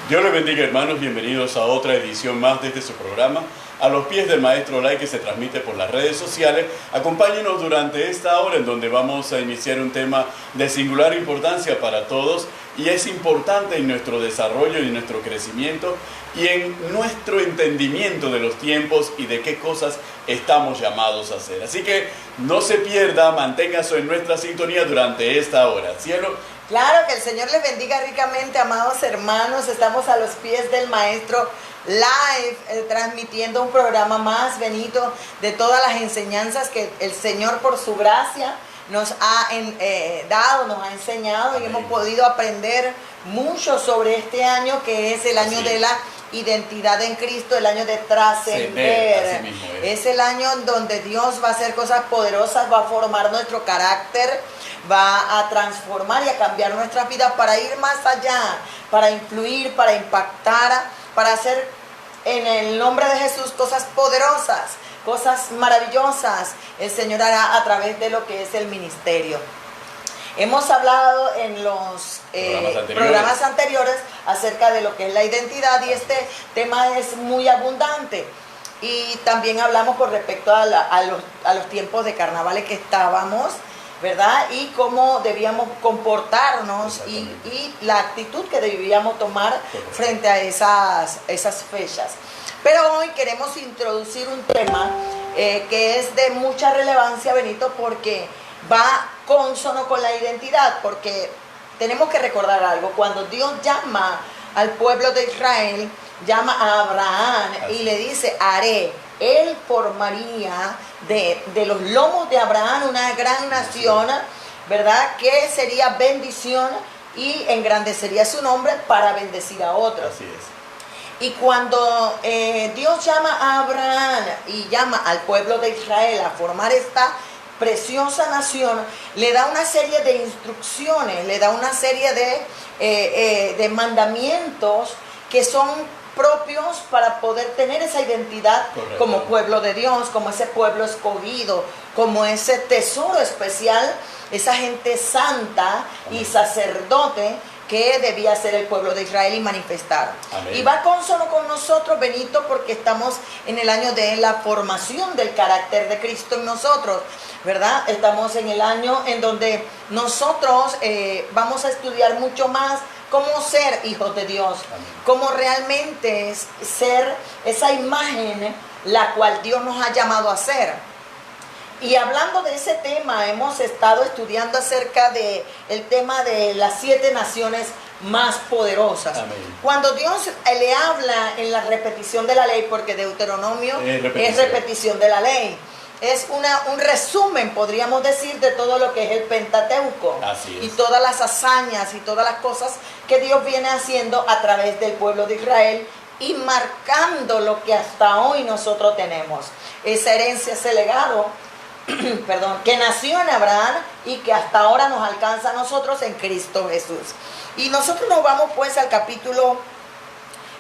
Dios les bendiga, hermanos, bienvenidos a otra edición más de su programa, A los pies del Maestro Lai, que se transmite por las redes sociales. Acompáñenos durante esta hora en donde vamos a iniciar un tema de singular importancia para todos y es importante en nuestro desarrollo y en nuestro crecimiento y en nuestro entendimiento de los tiempos y de qué cosas estamos llamados a hacer. Así que no se pierda, manténgase en nuestra sintonía durante esta hora. Cielo. Claro, que el Señor les bendiga ricamente, amados hermanos. Estamos a los pies del Maestro Live, transmitiendo un programa más, Benito, de todas las enseñanzas que el Señor por su gracia nos ha dado, nos ha enseñado. Amén. Y hemos podido aprender mucho sobre este año, que es el año de la identidad en Cristo, el año de trascender. Es el año en donde Dios va a hacer cosas poderosas, va a formar nuestro carácter, va a transformar y a cambiar nuestras vidas para ir más allá, para influir, para impactar, para hacer en el nombre de Jesús cosas poderosas, cosas maravillosas. El Señor hará a través de lo que es el ministerio. Hemos hablado en los programas anteriores acerca de lo que es la identidad y este tema es muy abundante. Y también hablamos con respecto a los tiempos de carnavales que estábamos, ¿verdad? Y cómo debíamos comportarnos y la actitud que debíamos tomar frente a esas fechas. Pero hoy queremos introducir un tema que es de mucha relevancia, Benito, porque va consono con la identidad, porque tenemos que recordar algo. Cuando Dios llama al pueblo de Israel, llama a Abraham y le dice, haré. Él formaría de los lomos de Abraham una gran nación, ¿verdad? Que sería bendición y engrandecería su nombre para bendecir a otros. Así es. Y cuando Dios llama a Abraham y llama al pueblo de Israel a formar esta preciosa nación, le da una serie de instrucciones, le da una serie de mandamientos que son propios para poder tener esa identidad. Correcto. Como pueblo de Dios, como ese pueblo escogido, como ese tesoro especial, esa gente santa. Amén. Y sacerdote que debía ser el pueblo de Israel y manifestar. Amén. Y va consono con nosotros, Benito, porque estamos en el año de la formación del carácter de Cristo en nosotros, ¿verdad? Estamos en el año en donde nosotros vamos a estudiar mucho más cómo ser hijos de Dios. Amén. Cómo realmente es ser esa imagen la cual Dios nos ha llamado a ser. Y hablando de ese tema, hemos estado estudiando acerca de el tema de las 7 naciones más poderosas. Amén. Cuando Dios le habla en la repetición de la ley, porque Deuteronomio es repetición de la ley. Es un resumen, podríamos decir, de todo lo que es el Pentateuco. Así es. Y todas las hazañas y todas las cosas que Dios viene haciendo a través del pueblo de Israel y marcando lo que hasta hoy nosotros tenemos. Esa herencia, ese legado, que nació en Abraham y que hasta ahora nos alcanza a nosotros en Cristo Jesús. Y nosotros nos vamos pues al capítulo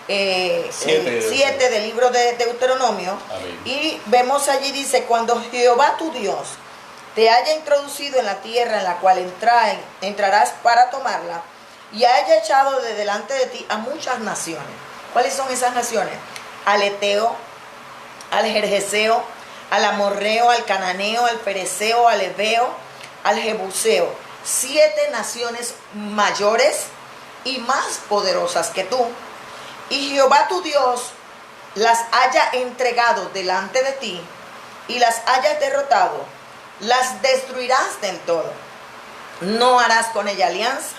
7 del libro de Deuteronomio. Amén. Y vemos allí, dice, cuando Jehová tu Dios te haya introducido en la tierra en la cual entrarás para tomarla y haya echado de delante de ti a muchas naciones. ¿Cuáles son esas naciones? Al Eteo, al Gergeseo, al Amorreo, al Cananeo, al Pereceo, al Heveo, al Jebuseo. 7 naciones mayores y más poderosas que tú. Y Jehová tu Dios las haya entregado delante de ti y las hayas derrotado, las destruirás del todo. No harás con ella alianza,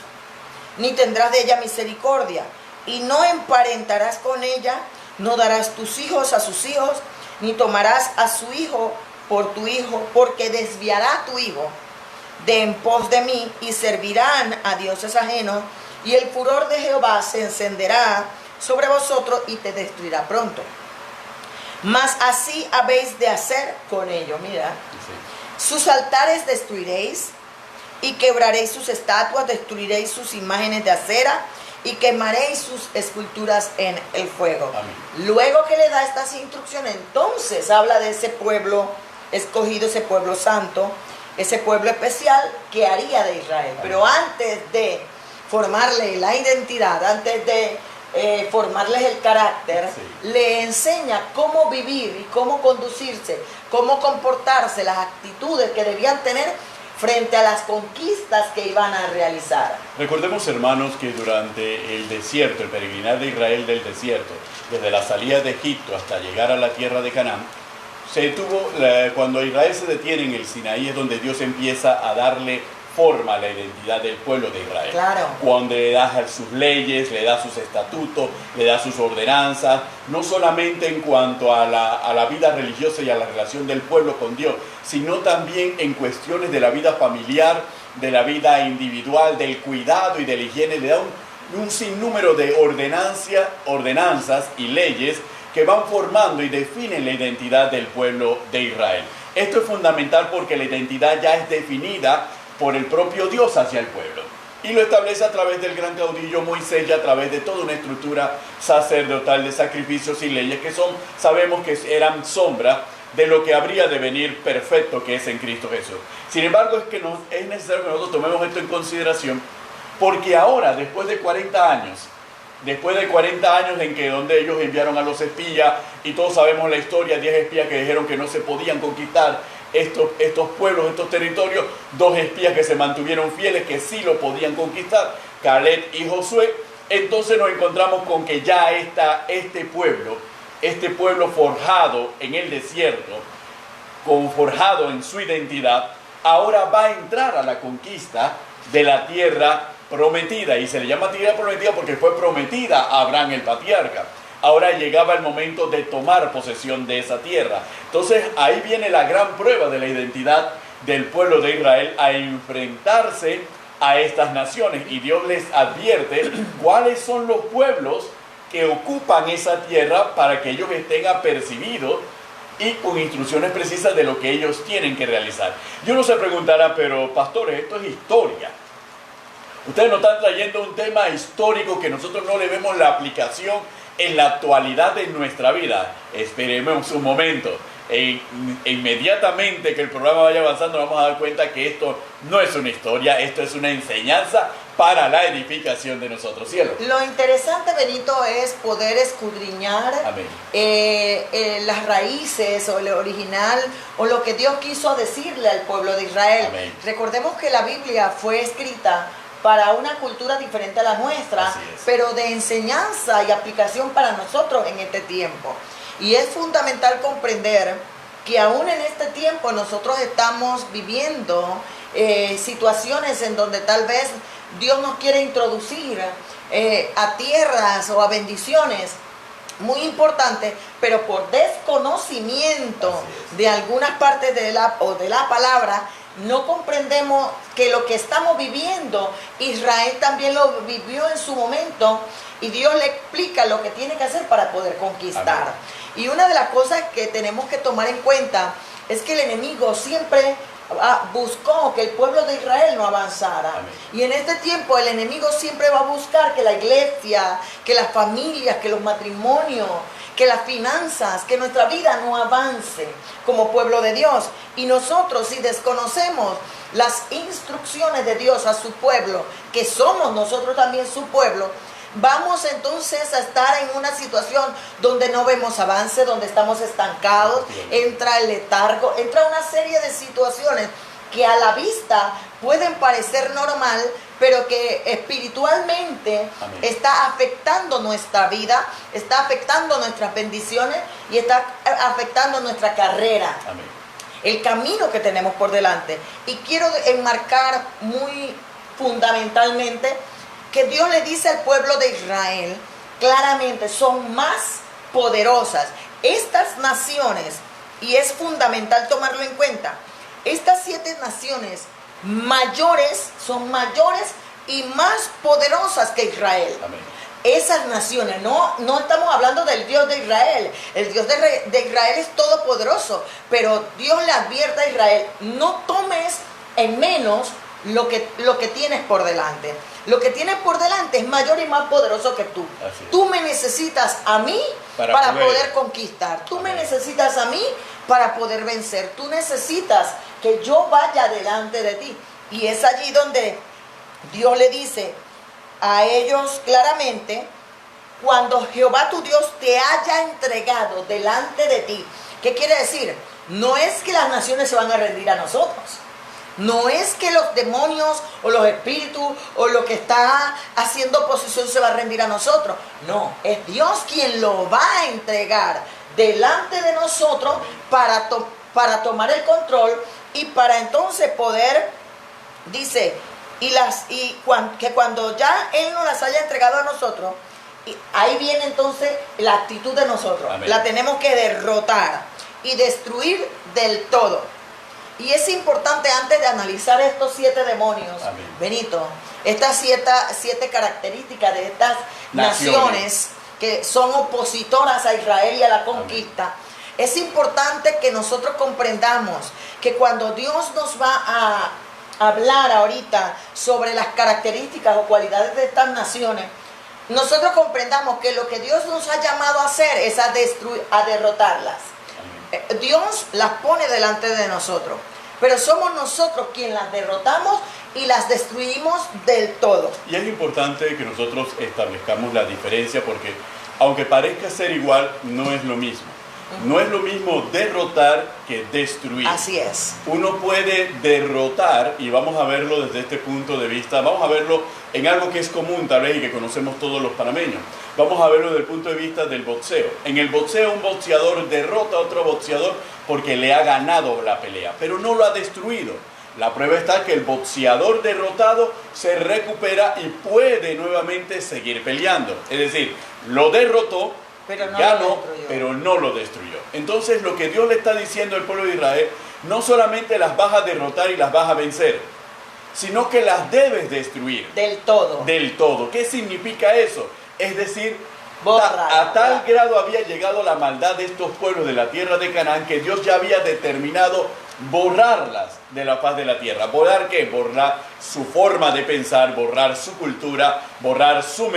ni tendrás de ella misericordia, y no emparentarás con ella, no darás tus hijos a sus hijos, ni tomarás a su hijo por tu hijo, porque desviará tu hijo de en pos de mí, y servirán a dioses ajenos, y el furor de Jehová se encenderá sobre vosotros y te destruirá pronto. Mas así habéis de hacer con ellos. Mira, sí. Sus altares destruiréis y quebraréis sus estatuas, destruiréis sus imágenes de acera y quemaréis sus esculturas en el fuego. Amén. Luego que le da estas instrucciones, entonces habla de ese pueblo escogido, ese pueblo santo, ese pueblo especial que haría de Israel. Amén. Pero antes de formarle la identidad, antes de formarles el carácter, Sí. le enseña cómo vivir y cómo conducirse, cómo comportarse, las actitudes que debían tener frente a las conquistas que iban a realizar. Recordemos, hermanos, que durante el desierto, el peregrinar de Israel del desierto, desde la salida de Egipto hasta llegar a la tierra de Canaán, cuando Israel se detiene en el Sinaí es donde Dios empieza a darle forma a la identidad del pueblo de Israel. Claro. Cuando le da sus leyes, le da sus estatutos, le da sus ordenanzas, no solamente en cuanto a la vida religiosa y a la relación del pueblo con Dios, sino también en cuestiones de la vida familiar, de la vida individual, del cuidado y de la higiene. Le da un sinnúmero de ordenanzas y leyes que van formando y definen la identidad del pueblo de Israel. Esto es fundamental porque la identidad ya es definida por el propio Dios hacia el pueblo. Y lo establece a través del gran caudillo Moisés y a través de toda una estructura sacerdotal de sacrificios y leyes que sabemos que eran sombra de lo que habría de venir perfecto, que es en Cristo Jesús. Sin embargo, es necesario que nosotros tomemos esto en consideración, porque ahora, después de 40 años en que donde ellos enviaron a los espías, y todos sabemos la historia, 10 espías que dijeron que no se podían conquistar estos pueblos, estos territorios, 2 espías que se mantuvieron fieles, que sí lo podían conquistar, Caleb y Josué. Entonces nos encontramos con que ya este pueblo forjado en el desierto, forjado en su identidad, ahora va a entrar a la conquista de la tierra prometida, y se le llama tierra prometida porque fue prometida a Abraham el patriarca. Ahora llegaba el momento de tomar posesión de esa tierra. Entonces ahí viene la gran prueba de la identidad del pueblo de Israel, a enfrentarse a estas naciones, y Dios les advierte cuáles son los pueblos que ocupan esa tierra para que ellos estén apercibidos y con instrucciones precisas de lo que ellos tienen que realizar. Y uno se preguntará, pero pastores, esto es historia. Ustedes nos están trayendo un tema histórico que nosotros no le vemos la aplicación en la actualidad de nuestra vida. Esperemos un momento. Inmediatamente que el programa vaya avanzando, nos vamos a dar cuenta que esto no es una historia, esto es una enseñanza para la edificación de nosotros, cielo. Lo interesante, Benito, es poder escudriñar las raíces o el original o lo que Dios quiso decirle al pueblo de Israel. Amén. Recordemos que la Biblia fue escrita para una cultura diferente a la nuestra, pero de enseñanza y aplicación para nosotros en este tiempo. Y es fundamental comprender que aún en este tiempo nosotros estamos viviendo situaciones en donde tal vez Dios nos quiere introducir a tierras o a bendiciones muy importantes, pero por desconocimiento de algunas partes de la palabra, no comprendemos que lo que estamos viviendo, Israel también lo vivió en su momento, y Dios le explica lo que tiene que hacer para poder conquistar. Amén. Y una de las cosas que tenemos que tomar en cuenta es que el enemigo siempre buscó que el pueblo de Israel no avanzara. Amén. Y en este tiempo el enemigo siempre va a buscar que la iglesia, que las familias, que los matrimonios, que las finanzas, que nuestra vida no avance como pueblo de Dios. Y nosotros, si desconocemos las instrucciones de Dios a su pueblo, que somos nosotros también su pueblo, vamos entonces a estar en una situación donde no vemos avance, donde estamos estancados, entra el letargo, entra una serie de situaciones que a la vista pueden parecer normal, pero que espiritualmente está afectando nuestra vida, está afectando nuestras bendiciones y está afectando nuestra carrera. Amén. El camino que tenemos por delante. Y quiero enmarcar muy fundamentalmente que Dios le dice al pueblo de Israel claramente, son más poderosas estas naciones, y es fundamental tomarlo en cuenta. Estas 7 naciones son mayores y más poderosas que Israel. Amén. Esas naciones, no estamos hablando del Dios de Israel. El Dios de Israel es todopoderoso, pero Dios le advierte a Israel, no tomes en menos lo que tienes por delante. Lo que tienes por delante es mayor y más poderoso que tú. Tú me necesitas a mí para poder conquistar. Tú me necesitas a mí para poder vencer. Tú necesitas que yo vaya delante de ti. Y es allí donde Dios le dice a ellos claramente cuando Jehová tu Dios te haya entregado delante de ti. ¿Qué quiere decir? No es que las naciones se van a rendir a nosotros. No es que los demonios o los espíritus o lo que está haciendo oposición se va a rendir a nosotros. No, es Dios quien lo va a entregar delante de nosotros para tomar el control y para entonces poder, dice, que cuando ya Él nos las haya entregado a nosotros, ahí viene entonces la actitud de nosotros. Amén. La tenemos que derrotar y destruir del todo. Y es importante, antes de analizar estos 7 demonios, Amén, Benito, estas 7 características de estas naciones que son opositoras a Israel y a la conquista, amén, es importante que nosotros comprendamos que cuando Dios nos va a hablar ahorita sobre las características o cualidades de estas naciones, nosotros comprendamos que lo que Dios nos ha llamado a hacer es a derrotarlas. Dios las pone delante de nosotros, pero somos nosotros quienes las derrotamos y las destruimos del todo. Y es importante que nosotros establezcamos la diferencia porque aunque parezca ser igual, no es lo mismo. No es lo mismo derrotar que destruir. Así es. Uno puede derrotar, y vamos a verlo desde este punto de vista, vamos a verlo en algo que es común tal vez y que conocemos todos los panameños. Vamos a verlo desde el punto de vista del boxeo. En el boxeo un boxeador derrota a otro boxeador porque le ha ganado la pelea, pero no lo ha destruido. La prueba está que el boxeador derrotado se recupera y puede nuevamente seguir peleando. Es decir, lo derrotó, ganó, pero no lo destruyó. Entonces lo que Dios le está diciendo al pueblo de Israel, no solamente las vas a derrotar y las vas a vencer, sino que las debes destruir. Del todo. Del todo. ¿Qué significa eso? Es decir, a tal grado había llegado la maldad de estos pueblos de la tierra de Canaán que Dios ya había determinado borrarlas de la faz de la tierra. ¿Borrar qué? Borrar su forma de pensar, borrar su cultura, borrar su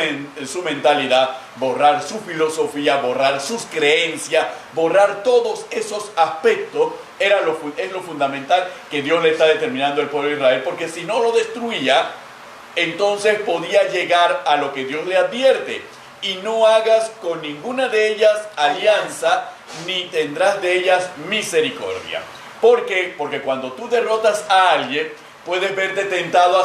mentalidad, borrar su filosofía, borrar sus creencias, borrar todos esos aspectos. Es lo fundamental que Dios le está determinando al pueblo de Israel, porque si no lo destruía, entonces podía llegar a lo que Dios le advierte: y no hagas con ninguna de ellas alianza, ni tendrás de ellas misericordia. ¿Por qué? Porque cuando tú derrotas a alguien, puedes verte tentado a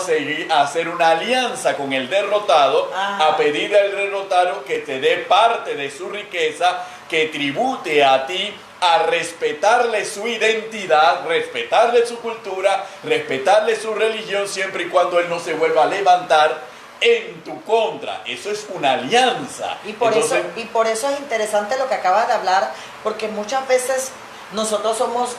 hacer una alianza con el derrotado, a pedirle al derrotado que te dé parte de su riqueza, que tribute a ti, a respetarle su identidad, respetarle su cultura, respetarle su religión, siempre y cuando él no se vuelva a levantar en tu contra. Eso es una alianza. Y por eso es interesante lo que acabas de hablar, porque muchas veces nosotros somos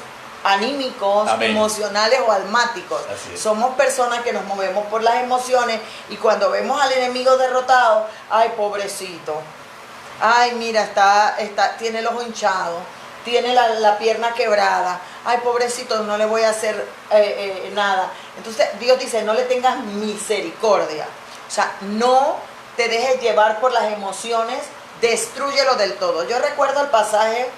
anímicos, amén, emocionales o almáticos. Somos personas que nos movemos por las emociones, y cuando vemos al enemigo derrotado, ay, pobrecito, ay, mira, tiene el ojo hinchado, tiene la pierna quebrada, ay, pobrecito, no le voy a hacer nada. Entonces Dios dice, no le tengas misericordia. O sea, no te dejes llevar por las emociones, destrúyelo del todo. Yo recuerdo el pasaje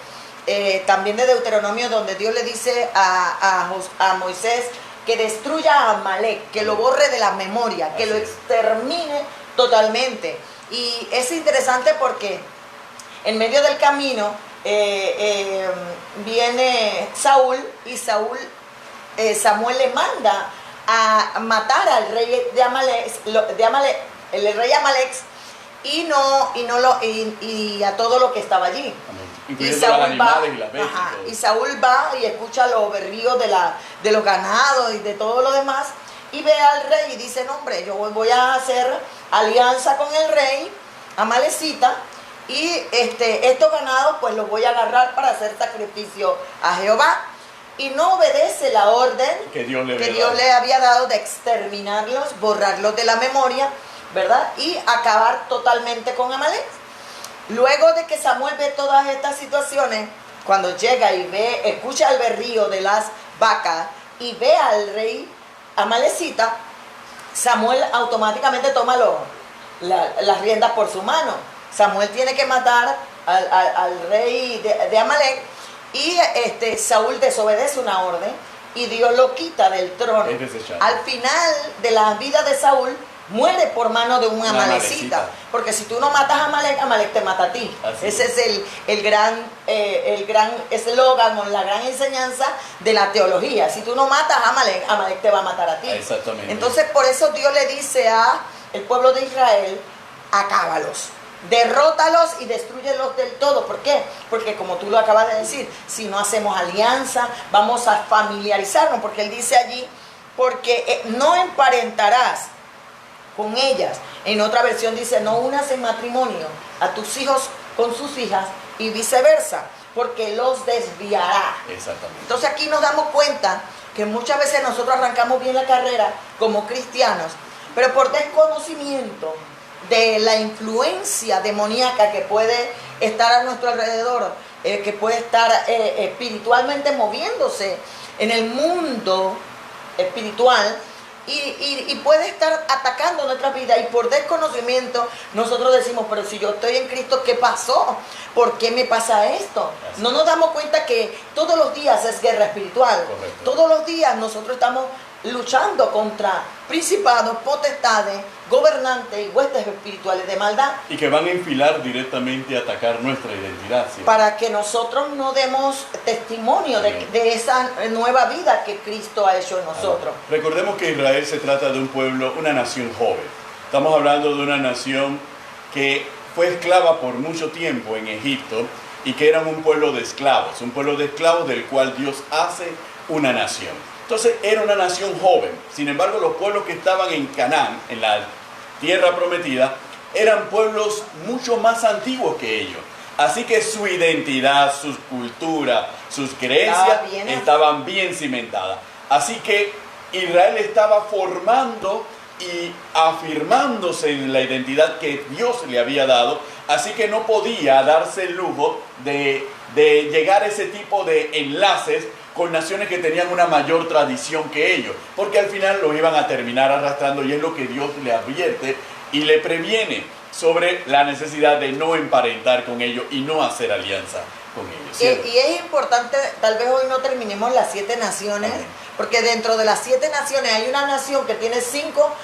también de Deuteronomio, donde Dios le dice a Moisés que destruya a Amalek, que lo borre de la memoria, que lo extermine totalmente. Y es interesante porque en medio del camino viene Saúl, y Samuel le manda a matar al rey de Amalek, el rey Amalek, y a todo lo que estaba allí. Y Saúl va, y Saúl va y escucha los berríos de los ganados y de todo lo demás, y ve al rey y dice, no, hombre, yo voy a hacer alianza con el rey amalecita, y estos ganados pues los voy a agarrar para hacer sacrificio a Jehová. Y no obedece la orden que Dios le había dado de exterminarlos, borrarlos de la memoria, ¿verdad? Y acabar totalmente con Amalek. Luego de que Samuel ve todas estas situaciones, cuando llega y escucha el berrío de las vacas y ve al rey amalecita, Samuel automáticamente toma las riendas por su mano. Samuel tiene que matar al rey de Amalek, y Saúl desobedece una orden y Dios lo quita del trono. Al final de la vida de Saúl, muere por mano de un Una amalecita. amalecita. Porque si tú no matas a Amalek, Amalek te mata a ti. Así Ese es el gran eslogan o la gran enseñanza de la teología. Si tú no matas a Amalek, Amalek te va a matar a ti. Exactamente. Entonces por eso Dios le dice a el pueblo de Israel, acábalos. Derrótalos y destruyelos del todo. ¿Por qué? Porque como tú lo acabas de decir, si no hacemos alianza, vamos a familiarizarnos, porque él dice allí, porque no emparentarás con ellas. En otra versión dice, no unas en matrimonio a tus hijos con sus hijas y viceversa, porque los desviará. Exactamente. Entonces aquí nos damos cuenta que muchas veces nosotros arrancamos bien la carrera como cristianos, pero por desconocimiento de la influencia demoníaca que puede estar a nuestro alrededor, que puede estar espiritualmente moviéndose en el mundo espiritual y puede estar atacando nuestra vida, y por desconocimiento nosotros decimos, pero si yo estoy en Cristo, ¿qué pasó? ¿Por qué me pasa esto? No nos damos cuenta que todos los días es guerra espiritual. Correcto. Todos los días nosotros estamos luchando contra principados, potestades, gobernantes y huestes espirituales de maldad, Y que van a enfilar directamente a atacar nuestra identidad. ¿sí? para que nosotros no demos testimonio de esa nueva vida que Cristo ha hecho en nosotros. Recordemos que Israel se trata de un pueblo, una nación joven. Estamos hablando de una nación que fue esclava por mucho tiempo en Egipto y que eran un pueblo de esclavos del cual Dios hace una nación. Entonces era una nación joven. Sin embargo, los pueblos que estaban en Canaán, en la tierra prometida, eran pueblos mucho más antiguos que ellos. Así que su identidad, su cultura, sus creencias estaban bien cimentadas. Así que Israel estaba formando y afirmándose en la identidad que Dios le había dado. Así que no podía darse el lujo de llegar a ese tipo de enlaces con naciones que tenían una mayor tradición que ellos, porque al final los iban a terminar arrastrando, y es lo que Dios le advierte y le previene sobre la necesidad de no emparentar con ellos y no hacer alianza con ellos. ¿Cierto? Y es importante, tal vez hoy no terminemos las 7 naciones, porque dentro de las 7 naciones hay una nación que tiene 5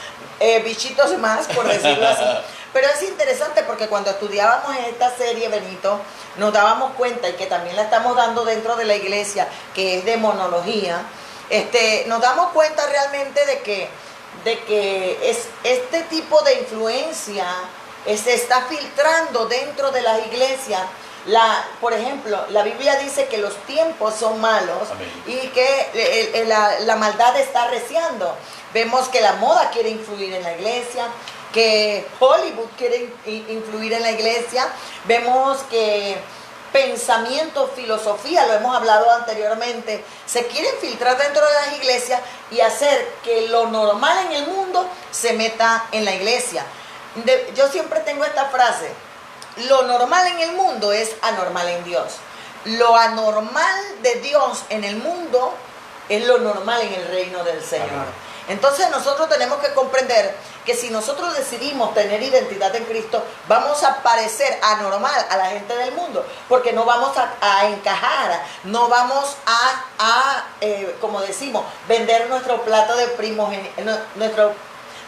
bichitos más, por decirlo así. Pero es interesante porque cuando estudiábamos en esta serie, Benito, nos dábamos cuenta, y que también la estamos dando dentro de la iglesia, que es de monología, nos damos cuenta realmente de que es este tipo de influencia se está filtrando dentro de las iglesias. Por ejemplo, la Biblia dice que los tiempos son malos. Amén. Y que la maldad está arreciando. Vemos que la moda quiere influir en la iglesia, que Hollywood quiere influir en la iglesia. Vemos que pensamiento, filosofía, lo hemos hablado anteriormente, se quieren filtrar dentro de las iglesias y hacer que lo normal en el mundo se meta en la iglesia. Yo siempre tengo esta frase: lo normal en el mundo es anormal en Dios. Lo anormal de Dios en el mundo es lo normal en el reino del Señor. Amén. Entonces nosotros tenemos que comprender que si nosotros decidimos tener identidad en Cristo, vamos a parecer anormal a la gente del mundo, porque no vamos a encajar, no vamos como decimos, vender nuestro plato de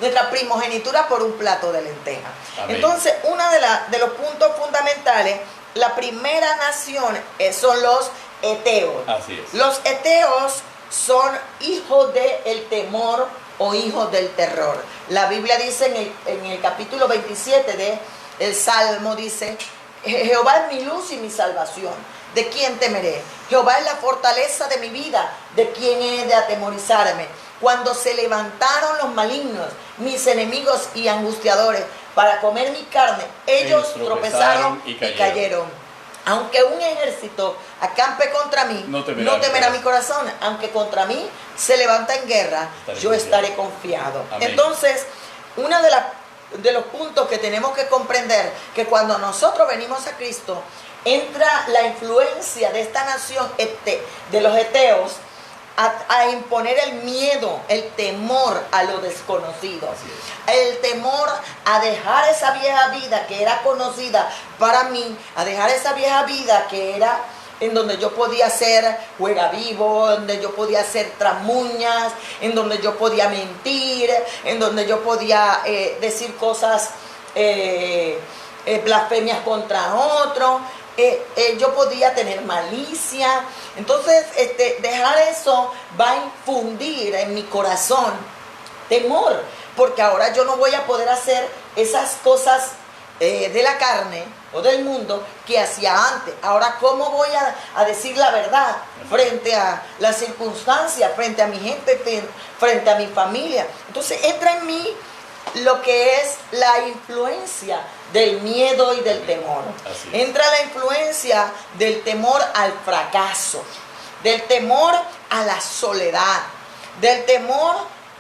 nuestra primogenitura por un plato de lentejas. Amén. Entonces, uno de los puntos fundamentales, la primera nación son los heteos. Así es. Los heteos son hijos del temor o hijos del terror. La Biblia dice en el capítulo 27 del Salmo, dice: Jehová es mi luz y mi salvación, ¿de quién temeré? Jehová es la fortaleza de mi vida, ¿de quién he de atemorizarme? Cuando se levantaron los malignos, mis enemigos y angustiadores, para comer mi carne, ellos tropezaron y cayeron. Aunque un ejército acampe contra mí, no temerá mi corazón. Aunque contra mí se levanta en guerra, yo estaré confiado. Amén. Entonces, uno de los puntos que tenemos que comprender, que cuando nosotros venimos a Cristo, entra la influencia de esta nación de los heteos a imponer el miedo, el temor a lo desconocido, el temor a dejar esa vieja vida que era conocida para mí, a dejar esa vieja vida que era en donde yo podía ser juega vivo, donde yo podía ser tramuñas, en donde yo podía mentir, en donde yo podía decir cosas, blasfemias contra otro, yo podía tener malicia. Entonces, dejar eso va a infundir en mi corazón temor, porque ahora yo no voy a poder hacer esas cosas de la carne o del mundo que hacía antes. Ahora, ¿cómo voy a decir la verdad frente a las circunstancias, frente a mi gente, frente a mi familia? Entonces entra en mí lo que es la influencia del miedo y del temor. Entra la influencia del temor al fracaso, del temor a la soledad, del temor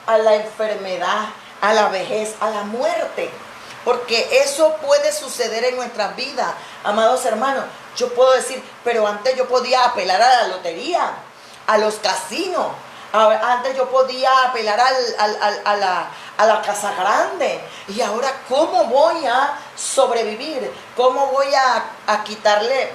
a la enfermedad, a la vejez, a la muerte. Porque eso puede suceder en nuestras vidas, amados hermanos. Yo puedo decir, pero antes yo podía apelar a la lotería, a los casinos. Antes yo podía apelar a la casa grande. Y ahora, ¿cómo voy a sobrevivir? ¿Cómo voy a quitarle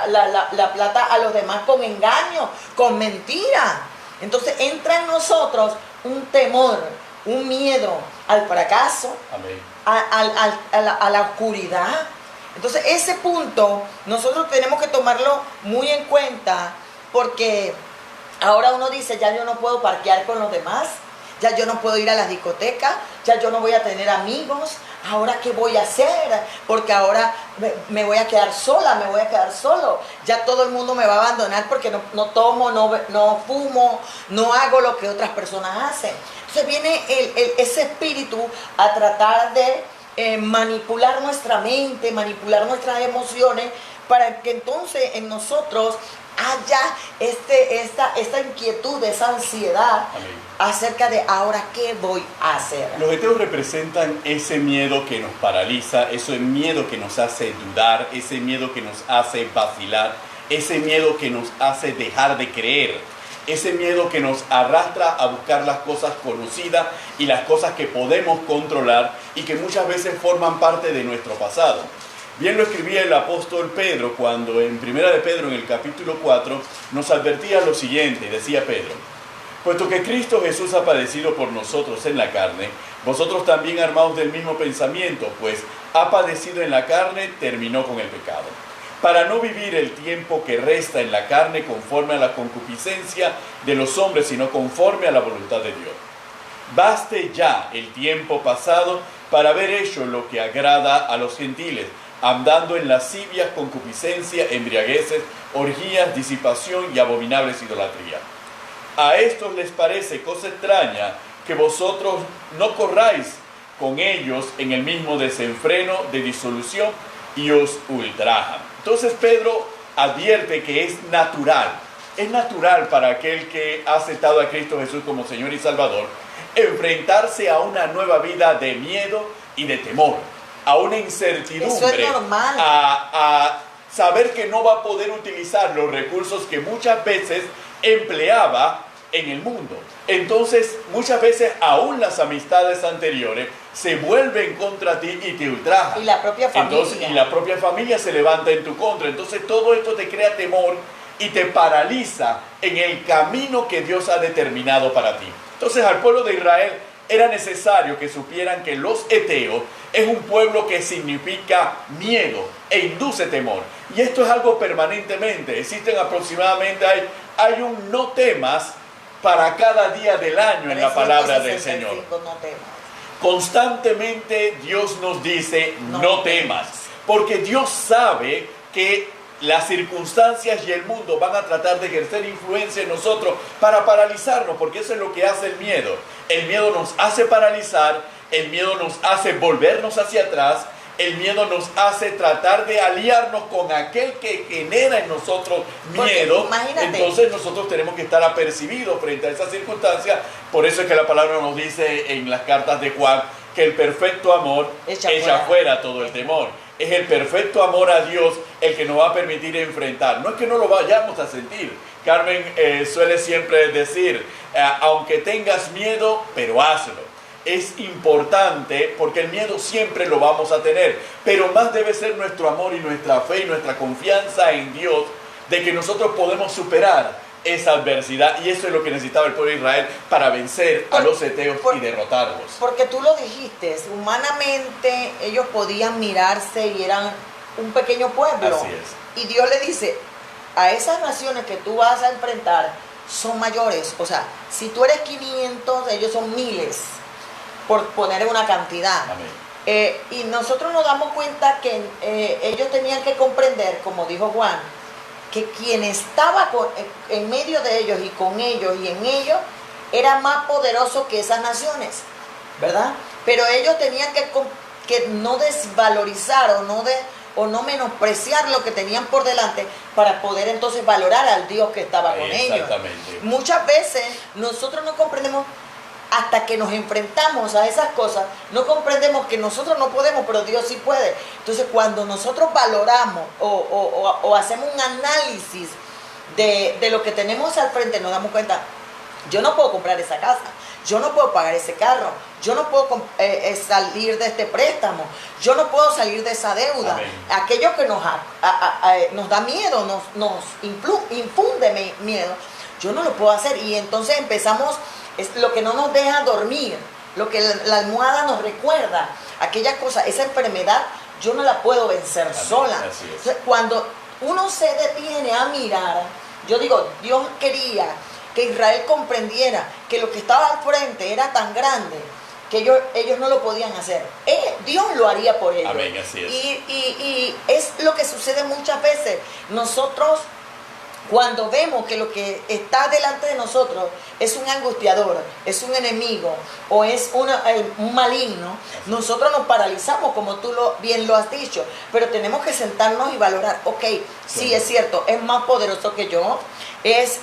la plata a los demás con engaño, con mentira? Entonces entra en nosotros un temor, un miedo al fracaso. Amén. A la oscuridad. Entonces ese punto nosotros tenemos que tomarlo muy en cuenta, porque ahora uno dice, ya yo no puedo parquear con los demás, ya yo no puedo ir a las discotecas, ya yo no voy a tener amigos. Ahora, ¿qué voy a hacer? Porque ahora me voy a quedar sola, me voy a quedar solo. Ya todo el mundo me va a abandonar porque no tomo, no fumo, no hago lo que otras personas hacen. Entonces viene ese espíritu a tratar de manipular nuestra mente, manipular nuestras emociones, para que entonces en nosotros haya esta inquietud, esa ansiedad. Amén. Acerca de ahora qué voy a hacer. Los heteos representan ese miedo que nos paraliza, ese miedo que nos hace dudar, ese miedo que nos hace vacilar, ese miedo que nos hace dejar de creer, ese miedo que nos arrastra a buscar las cosas conocidas y las cosas que podemos controlar y que muchas veces forman parte de nuestro pasado. Bien lo escribía el apóstol Pedro cuando en Primera de Pedro, en el capítulo 4, nos advertía lo siguiente. Decía Pedro: puesto que Cristo Jesús ha padecido por nosotros en la carne, vosotros también armaos del mismo pensamiento, pues ha padecido en la carne, terminó con el pecado, para no vivir el tiempo que resta en la carne conforme a la concupiscencia de los hombres, sino conforme a la voluntad de Dios. Baste ya el tiempo pasado para haber hecho lo que agrada a los gentiles, andando en lascivias, concupiscencia, embriagueces, orgías, disipación y abominables idolatrías. A estos les parece cosa extraña que vosotros no corráis con ellos en el mismo desenfreno de disolución y os ultrajan. Entonces Pedro advierte que es natural para aquel que ha aceptado a Cristo Jesús como Señor y Salvador, enfrentarse a una nueva vida de miedo y de temor, a una incertidumbre. Eso es normal. A saber que no va a poder utilizar los recursos que muchas veces empleaba en el mundo. Entonces, muchas veces aún las amistades anteriores se vuelven contra ti y te ultrajan. Y la propia familia. Entonces, y la propia familia se levanta en tu contra. Entonces, todo esto te crea temor y te paraliza en el camino que Dios ha determinado para ti. Entonces, al pueblo de Israel era necesario que supieran que los heteos es un pueblo que significa miedo e induce temor. Y esto es algo permanentemente. Existen aproximadamente, hay un no temas para cada día del año en la palabra del Señor. No temas. Constantemente Dios nos dice no temas, porque Dios sabe que las circunstancias y el mundo van a tratar de ejercer influencia en nosotros para paralizarnos, porque eso es lo que hace el miedo. El miedo nos hace paralizar, el miedo nos hace volvernos hacia atrás, el miedo nos hace tratar de aliarnos con aquel que genera en nosotros miedo. Entonces nosotros tenemos que estar apercibidos frente a esas circunstancias. Por eso es que la palabra nos dice en las cartas de Juan que el perfecto amor echa fuera todo el temor. Es el perfecto amor a Dios el que nos va a permitir enfrentar. No es que no lo vayamos a sentir. Carmen suele siempre decir, aunque tengas miedo, pero hazlo. Es importante porque el miedo siempre lo vamos a tener, pero más debe ser nuestro amor y nuestra fe y nuestra confianza en Dios de que nosotros podemos superar esa adversidad, y eso es lo que necesitaba el pueblo de Israel para vencer a los heteos y derrotarlos. Porque tú lo dijiste, humanamente ellos podían mirarse y eran un pequeño pueblo. Así es. Y Dios le dice, a esas naciones que tú vas a enfrentar son mayores. O sea, si tú eres 500, ellos son miles, por poner una cantidad. Amén. Y nosotros nos damos cuenta que ellos tenían que comprender, como dijo Juan, que quien estaba en medio de ellos y con ellos y en ellos era más poderoso que esas naciones, ¿verdad? Pero ellos tenían que no desvalorizar o no menospreciar lo que tenían por delante para poder entonces valorar al Dios que estaba con ellos. Exactamente. Muchas veces nosotros no comprendemos, hasta que nos enfrentamos a esas cosas, no comprendemos que nosotros no podemos, pero Dios sí puede. Entonces, cuando nosotros valoramos o hacemos un análisis de lo que tenemos al frente, nos damos cuenta, yo no puedo comprar esa casa, yo no puedo pagar ese carro, yo no puedo salir de este préstamo, yo no puedo salir de esa deuda. Amén. Aquello que nos da miedo, nos infunde miedo, yo no lo puedo hacer. Y entonces empezamos... Es lo que no nos deja dormir, lo que la almohada nos recuerda, aquella cosa, esa enfermedad, yo no la puedo vencer sola. Así es. Entonces, cuando uno se detiene a mirar, yo digo, Dios quería que Israel comprendiera que lo que estaba al frente era tan grande que ellos no lo podían hacer. Dios lo haría por ellos. Amén, así es. Y es lo que sucede muchas veces. Nosotros, cuando vemos que lo que está delante de nosotros es un angustiador, es un enemigo o es un maligno, nosotros nos paralizamos, como tú bien lo has dicho, pero tenemos que sentarnos y valorar, ok, sí es cierto, es más poderoso que yo, es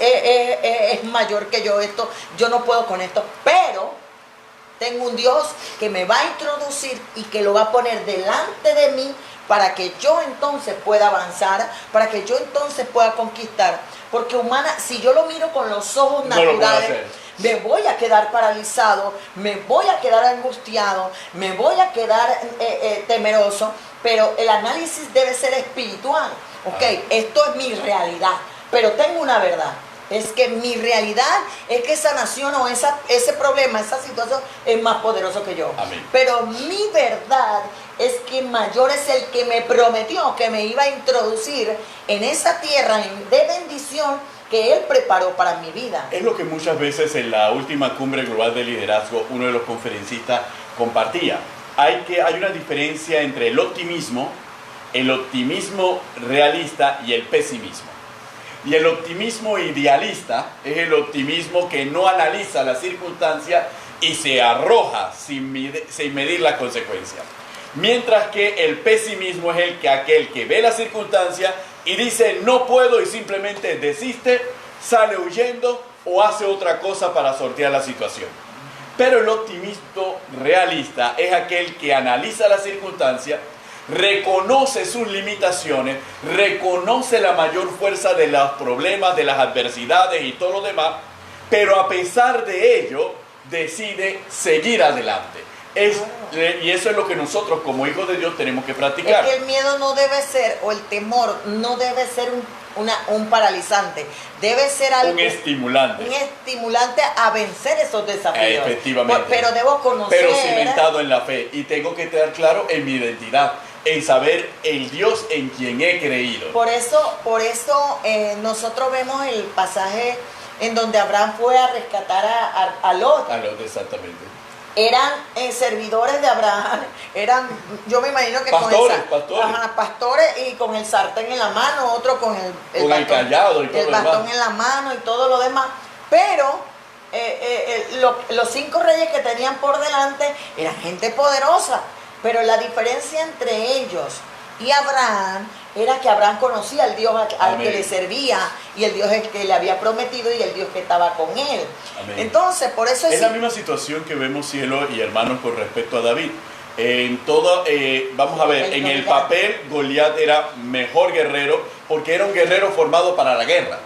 mayor que yo no puedo con esto, pero tengo un Dios que me va a introducir y que lo va a poner delante de mí para que yo entonces pueda avanzar, para que yo entonces pueda conquistar. Porque si yo lo miro con los ojos naturales, me voy a quedar paralizado, me voy a quedar angustiado, me voy a quedar temeroso, pero el análisis debe ser espiritual. Ok, esto es mi realidad, pero tengo una verdad. Es que mi realidad es que esa nación o ese problema, esa situación es más poderoso que yo. Amén. Pero mi verdad es que mayor es el que me prometió que me iba a introducir en esa tierra de bendición que Él preparó para mi vida. Es lo que muchas veces en la última cumbre global de liderazgo uno de los conferencistas compartía. Hay una diferencia entre el optimismo realista y el pesimismo. Y el optimismo idealista es el optimismo que no analiza la circunstancia y se arroja sin medir la consecuencia. Mientras que el pesimismo es aquel que ve la circunstancia y dice no puedo y simplemente desiste, sale huyendo o hace otra cosa para sortear la situación. Pero el optimismo realista es aquel que analiza la circunstancia, reconoce sus limitaciones, reconoce la mayor fuerza de los problemas, de las adversidades y todo lo demás, pero a pesar de ello decide seguir adelante. Y eso es lo que nosotros como hijos de Dios tenemos que practicar. Es que el miedo no debe ser, o el temor no debe ser un paralizante, debe ser algo, un estimulante. Un estimulante a vencer esos desafíos. Efectivamente. Pero debo conocer. Pero cimentado en la fe. Y tengo que estar claro en mi identidad, en saber el Dios en quien he creído. Por eso nosotros vemos el pasaje en donde Abraham fue a rescatar a Lot. A Lot, exactamente. Eran servidores de Abraham, yo me imagino que pastores y con el sartén en la mano, otro con el callado y todo el bastón en la mano y todo lo demás. Pero los 5 reyes que tenían por delante eran gente poderosa, pero la diferencia entre ellos y Abraham era que Abraham conocía al Dios al que le servía y el Dios que le había prometido y el Dios que estaba con él. Amén. Entonces, por eso es la misma situación que vemos, cielo y hermanos, con respecto a David. En todo, vamos a ver, en el papel Goliat era mejor guerrero porque era un guerrero formado para la guerra.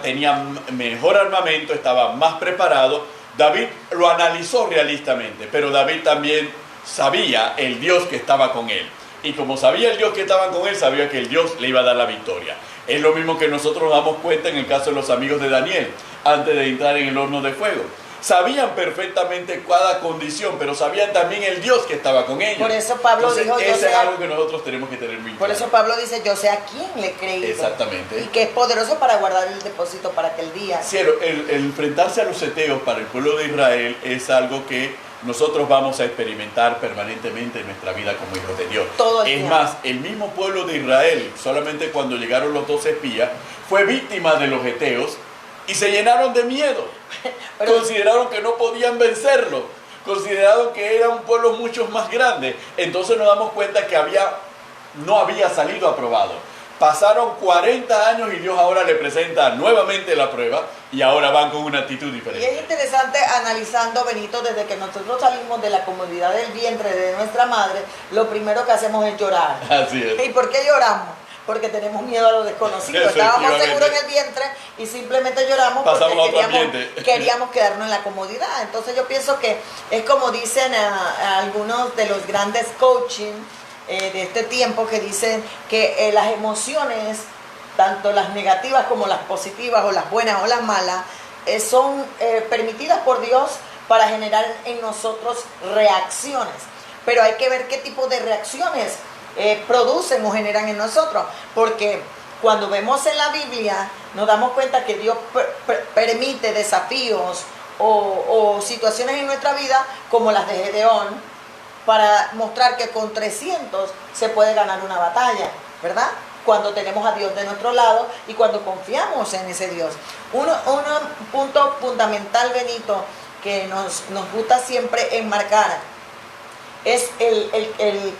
Tenía mejor armamento, estaba más preparado. David lo analizó realistamente, pero David también sabía el Dios que estaba con él. y como sabía el Dios que estaba con él, sabía que el Dios le iba a dar la victoria. Es lo mismo que nosotros nos damos cuenta en el caso de los amigos de Daniel, antes de entrar en el horno de fuego. Sabían perfectamente cada condición, pero sabían también el Dios que estaba con ellos. Por eso Pablo dijo, ese es algo que nosotros tenemos que tener muy claro. Por eso Pablo dice, yo sé a quién le he creído. Exactamente. Y que es poderoso para guardar el depósito para aquel día. Sí, el enfrentarse a los heteos para el pueblo de Israel es algo que nosotros vamos a experimentar permanentemente en nuestra vida como hijos de Dios. Todo el es tiempo. más, el mismo pueblo de Israel, solamente cuando llegaron los 12 espías, fue víctima de los heteos y se llenaron de miedo. Consideraron que no podían vencerlo, consideraron que era un pueblo mucho más grande. Entonces nos damos cuenta que no había salido aprobado. Pasaron 40 años y Dios ahora le presenta nuevamente la prueba y ahora van con una actitud diferente. Y es interesante analizando, Benito, desde que nosotros salimos de la comodidad del vientre de nuestra madre, lo primero que hacemos es llorar. Así es. ¿Y por qué lloramos? Porque tenemos miedo a lo desconocido. Estábamos seguros en el vientre y simplemente lloramos porque queríamos quedarnos en la comodidad. Entonces yo pienso que es como dicen algunos de los grandes coaching de este tiempo, que dicen que las emociones, tanto las negativas como las positivas, o las buenas o las malas, son permitidas por Dios para generar en nosotros reacciones. Pero hay que ver qué tipo de reacciones producen o generan en nosotros, porque cuando vemos en la Biblia nos damos cuenta que Dios permite desafíos o situaciones en nuestra vida como las de Gedeón, para mostrar que con 300 se puede ganar una batalla, ¿verdad? Cuando tenemos a Dios de nuestro lado y cuando confiamos en ese Dios. Un punto fundamental, Benito, que nos gusta siempre enmarcar es el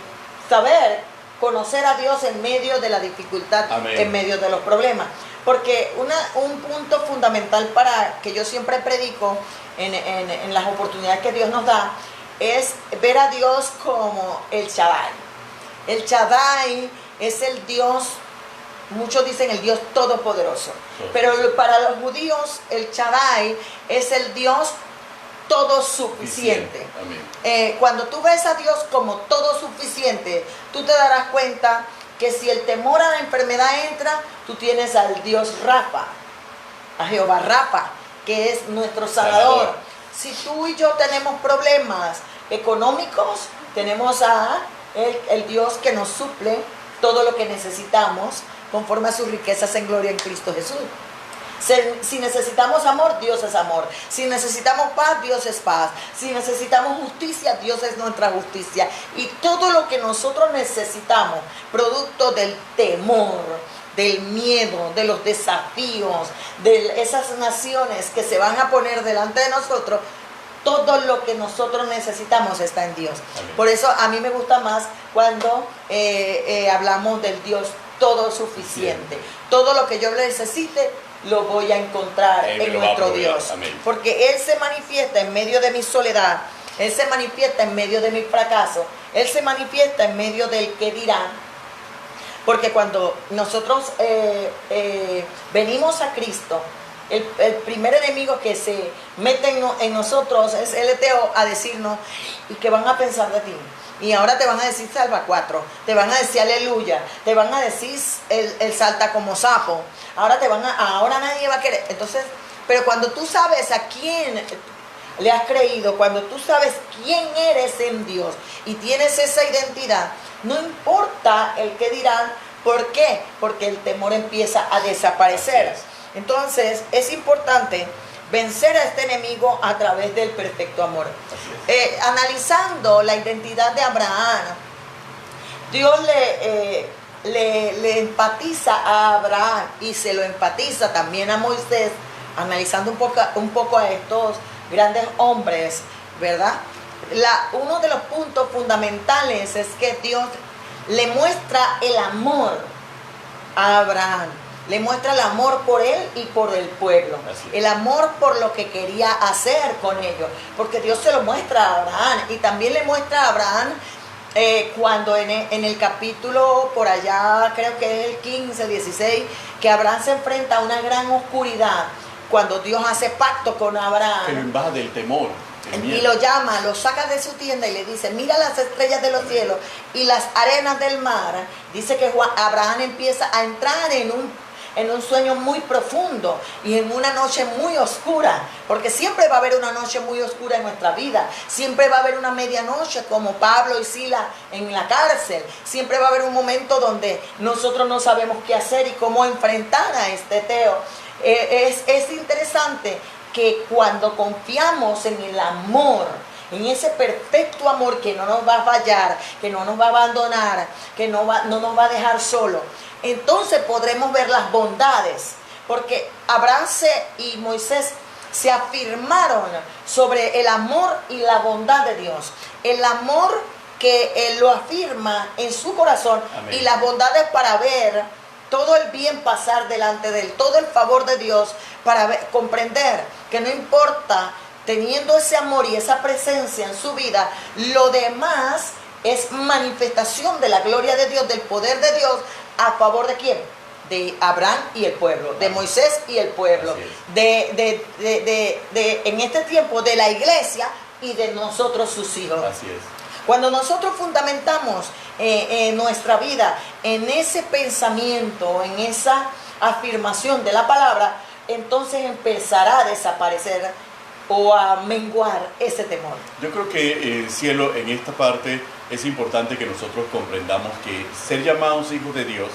saber conocer a Dios en medio de la dificultad. Amén. En medio de los problemas. Porque un punto fundamental para que yo siempre predico en las oportunidades que Dios nos da es ver a Dios como el Shaddai. El Shaddai es el Dios, muchos dicen el Dios todopoderoso, pero para los judíos el Shaddai es el Dios todo suficiente. Cuando tú ves a Dios como todo suficiente, tú te darás cuenta que si el temor a la enfermedad entra, tú tienes al Dios Rafa, a Jehová Rafa, que es nuestro sanador. Si tú y yo tenemos problemas económicos, tenemos a el Dios que nos suple todo lo que necesitamos conforme a sus riquezas en gloria en Cristo Jesús. Si necesitamos amor, Dios es amor. Si necesitamos paz, Dios es paz. Si necesitamos justicia, Dios es nuestra justicia. Y todo lo que nosotros necesitamos, producto del temor, del miedo, de los desafíos, de esas naciones que se van a poner delante de nosotros, todo lo que nosotros necesitamos está en Dios. Amén. Por eso a mí me gusta más cuando hablamos del Dios todo suficiente. Bien. Todo lo que yo necesite lo voy a encontrar en nuestro Dios. Amén. Porque Él se manifiesta en medio de mi soledad, Él se manifiesta en medio de mi fracaso, Él se manifiesta en medio del que dirán. Porque cuando nosotros venimos a Cristo, el primer enemigo que se mete en nosotros es el eteo, a decirnos, ¿y qué van a pensar de ti? Y ahora te van a decir salva cuatro, te van a decir aleluya, te van a decir el salta como sapo, ahora nadie va a querer. Entonces, pero cuando tú sabes a quién le has creído, cuando tú sabes quién eres en Dios y tienes esa identidad, no importa el que dirán. ¿Por qué? Porque el temor empieza a desaparecer. Entonces es importante vencer a este enemigo a través del perfecto amor. Analizando la identidad de Abraham, Dios le empatiza a Abraham y se lo empatiza también a Moisés, analizando un poco a estos grandes hombres, ¿verdad? Uno de los puntos fundamentales es que Dios le muestra el amor a Abraham. Le muestra el amor por él y por el pueblo. El amor por lo que quería hacer con ellos. Porque Dios se lo muestra a Abraham. Y también le muestra a Abraham cuando en el capítulo por allá, creo que es el 15, 16, que Abraham se enfrenta a una gran oscuridad. Cuando Dios hace pacto con Abraham. Que lo invade el temor. Y lo llama, lo saca de su tienda y le dice, mira las estrellas de los cielos y las arenas del mar. Dice que Abraham empieza a entrar en un sueño muy profundo y en una noche muy oscura, porque siempre va a haber una noche muy oscura en nuestra vida, siempre va a haber una medianoche como Pablo y Sila en la cárcel, siempre va a haber un momento donde nosotros no sabemos qué hacer y cómo enfrentar a este Teo. Es interesante que cuando confiamos en el amor, en ese perfecto amor que no nos va a fallar, que no nos va a abandonar, que no nos va a dejar solo, entonces podremos ver las bondades, porque Abraham y Moisés se afirmaron sobre el amor y la bondad de Dios. El amor que él lo afirma en su corazón. Amén. Y las bondades para ver todo el bien pasar delante de él, todo el favor de Dios, para comprender que no importa, teniendo ese amor y esa presencia en su vida, lo demás es manifestación de la gloria de Dios, del poder de Dios, ¿a favor de quién? De Abraham y el pueblo, de Moisés y el pueblo, en este tiempo de la iglesia y de nosotros sus hijos. Así es. Cuando nosotros fundamentamos nuestra vida en ese pensamiento, en esa afirmación de la palabra, entonces empezará a desaparecer o a menguar ese temor. Yo creo que, cielo, en esta parte es importante que nosotros comprendamos que ser llamados hijos de Dios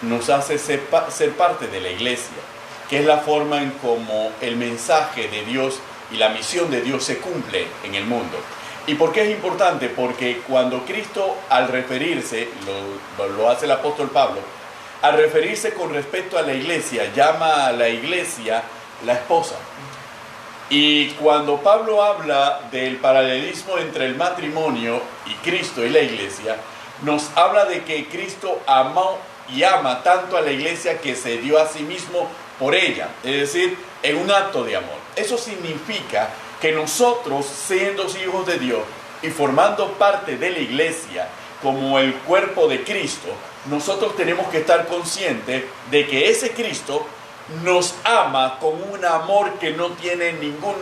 nos hace ser parte de la iglesia, que es la forma en cómo el mensaje de Dios y la misión de Dios se cumple en el mundo. ¿Y por qué es importante? Porque cuando Cristo, al referirse, lo hace el apóstol Pablo, al referirse con respecto a la iglesia, llama a la iglesia la esposa. Y cuando Pablo habla del paralelismo entre el matrimonio y Cristo y la iglesia, nos habla de que Cristo amó y ama tanto a la iglesia que se dio a sí mismo por ella, es decir, en un acto de amor. Eso significa que nosotros, siendo hijos de Dios y formando parte de la iglesia como el cuerpo de Cristo, nosotros tenemos que estar conscientes de que ese Cristo nos ama con un amor que no tiene ningún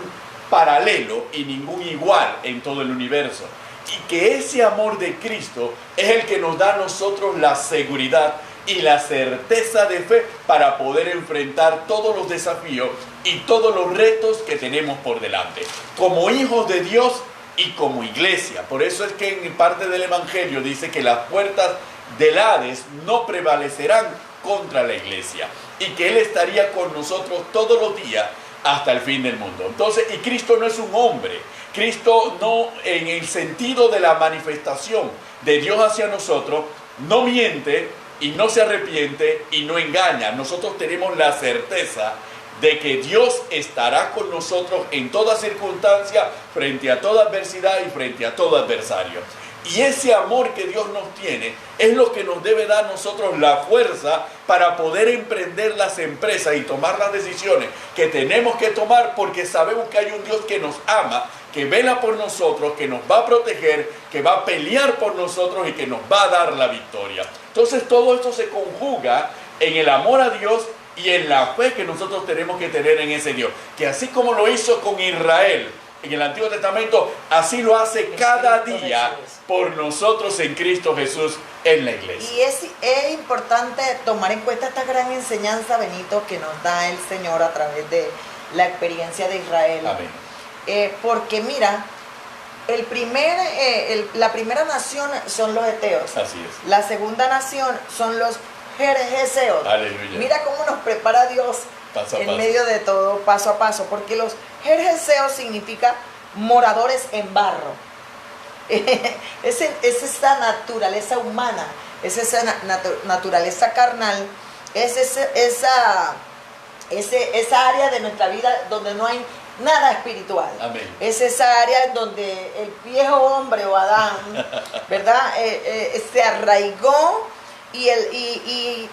paralelo y ningún igual en todo el universo. Y que ese amor de Cristo es el que nos da a nosotros la seguridad y la certeza de fe para poder enfrentar todos los desafíos y todos los retos que tenemos por delante, como hijos de Dios y como iglesia. Por eso es que en parte del Evangelio dice que las puertas del Hades no prevalecerán contra la iglesia y que Él estaría con nosotros todos los días hasta el fin del mundo. Entonces, y Cristo no es un hombre. Cristo no, en el sentido de la manifestación de Dios hacia nosotros, no miente y no se arrepiente y no engaña. Nosotros tenemos la certeza de que Dios estará con nosotros en toda circunstancia, frente a toda adversidad y frente a todo adversario. Y ese amor que Dios nos tiene es lo que nos debe dar a nosotros la fuerza para poder emprender las empresas y tomar las decisiones que tenemos que tomar, porque sabemos que hay un Dios que nos ama, que vela por nosotros, que nos va a proteger, que va a pelear por nosotros y que nos va a dar la victoria. Entonces todo esto se conjuga en el amor a Dios y en la fe que nosotros tenemos que tener en ese Dios, que así como lo hizo con Israel en el Antiguo Testamento, así lo hace cada día por nosotros en Cristo Jesús en la iglesia. Y es importante tomar en cuenta esta gran enseñanza, Benito, que nos da el Señor a través de la experiencia de Israel. Amén. Porque mira, la primera nación son los heteos. Así es. La segunda nación son los jerjeseos. Aleluya. Mira cómo nos prepara Dios paso a en paso. medio de todo, paso a paso, porque los jerjeseos significa moradores en barro. Es esa naturaleza humana, es esa naturaleza carnal, es esa área de nuestra vida donde no hay nada espiritual. Amén. Es esa área donde el viejo hombre o Adán, ¿verdad? Se arraigó y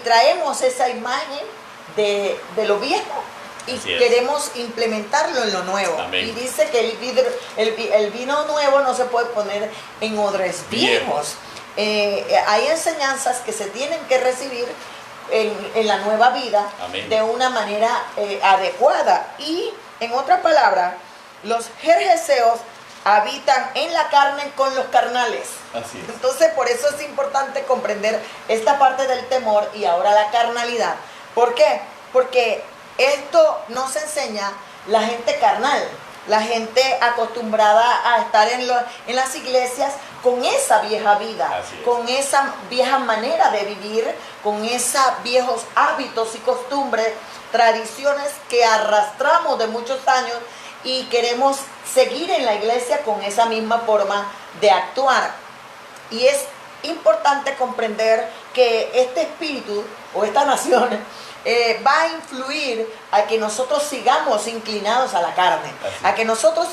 traemos esa imagen de lo viejo y queremos implementarlo en lo nuevo. Amén. Y dice que el vino nuevo no se puede poner en odres viejos. Hay enseñanzas que se tienen que recibir en la nueva vida. Amén. De una manera adecuada. Y en otra palabra, los jerjeseos habitan en la carne con los carnales. Así es. Entonces, por eso es importante comprender esta parte del temor y ahora la carnalidad. ¿Por qué? Porque esto nos enseña la gente carnal, la gente acostumbrada a estar en las iglesias con esa vieja vida, con esa vieja manera de vivir, con esos viejos hábitos y costumbres, tradiciones que arrastramos de muchos años y queremos seguir en la iglesia con esa misma forma de actuar. Y es importante comprender que este espíritu o esta nación va a influir a que nosotros sigamos inclinados a la carne, a que nosotros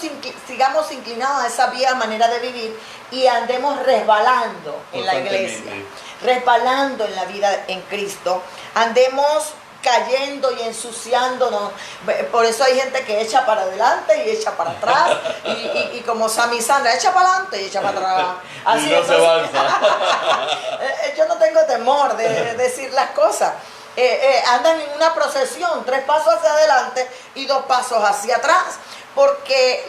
sigamos inclinados a esa vieja manera de vivir y andemos resbalando en la iglesia, resbalando en la vida en Cristo, andemos cayendo y ensuciándonos. Por eso hay gente que echa para adelante y echa para atrás y como Sammy Sandra, echa para adelante y echa para atrás. Así no se avanza. Yo no tengo temor de decir las cosas. Andan en una procesión, 3 pasos hacia adelante y 2 pasos hacia atrás, porque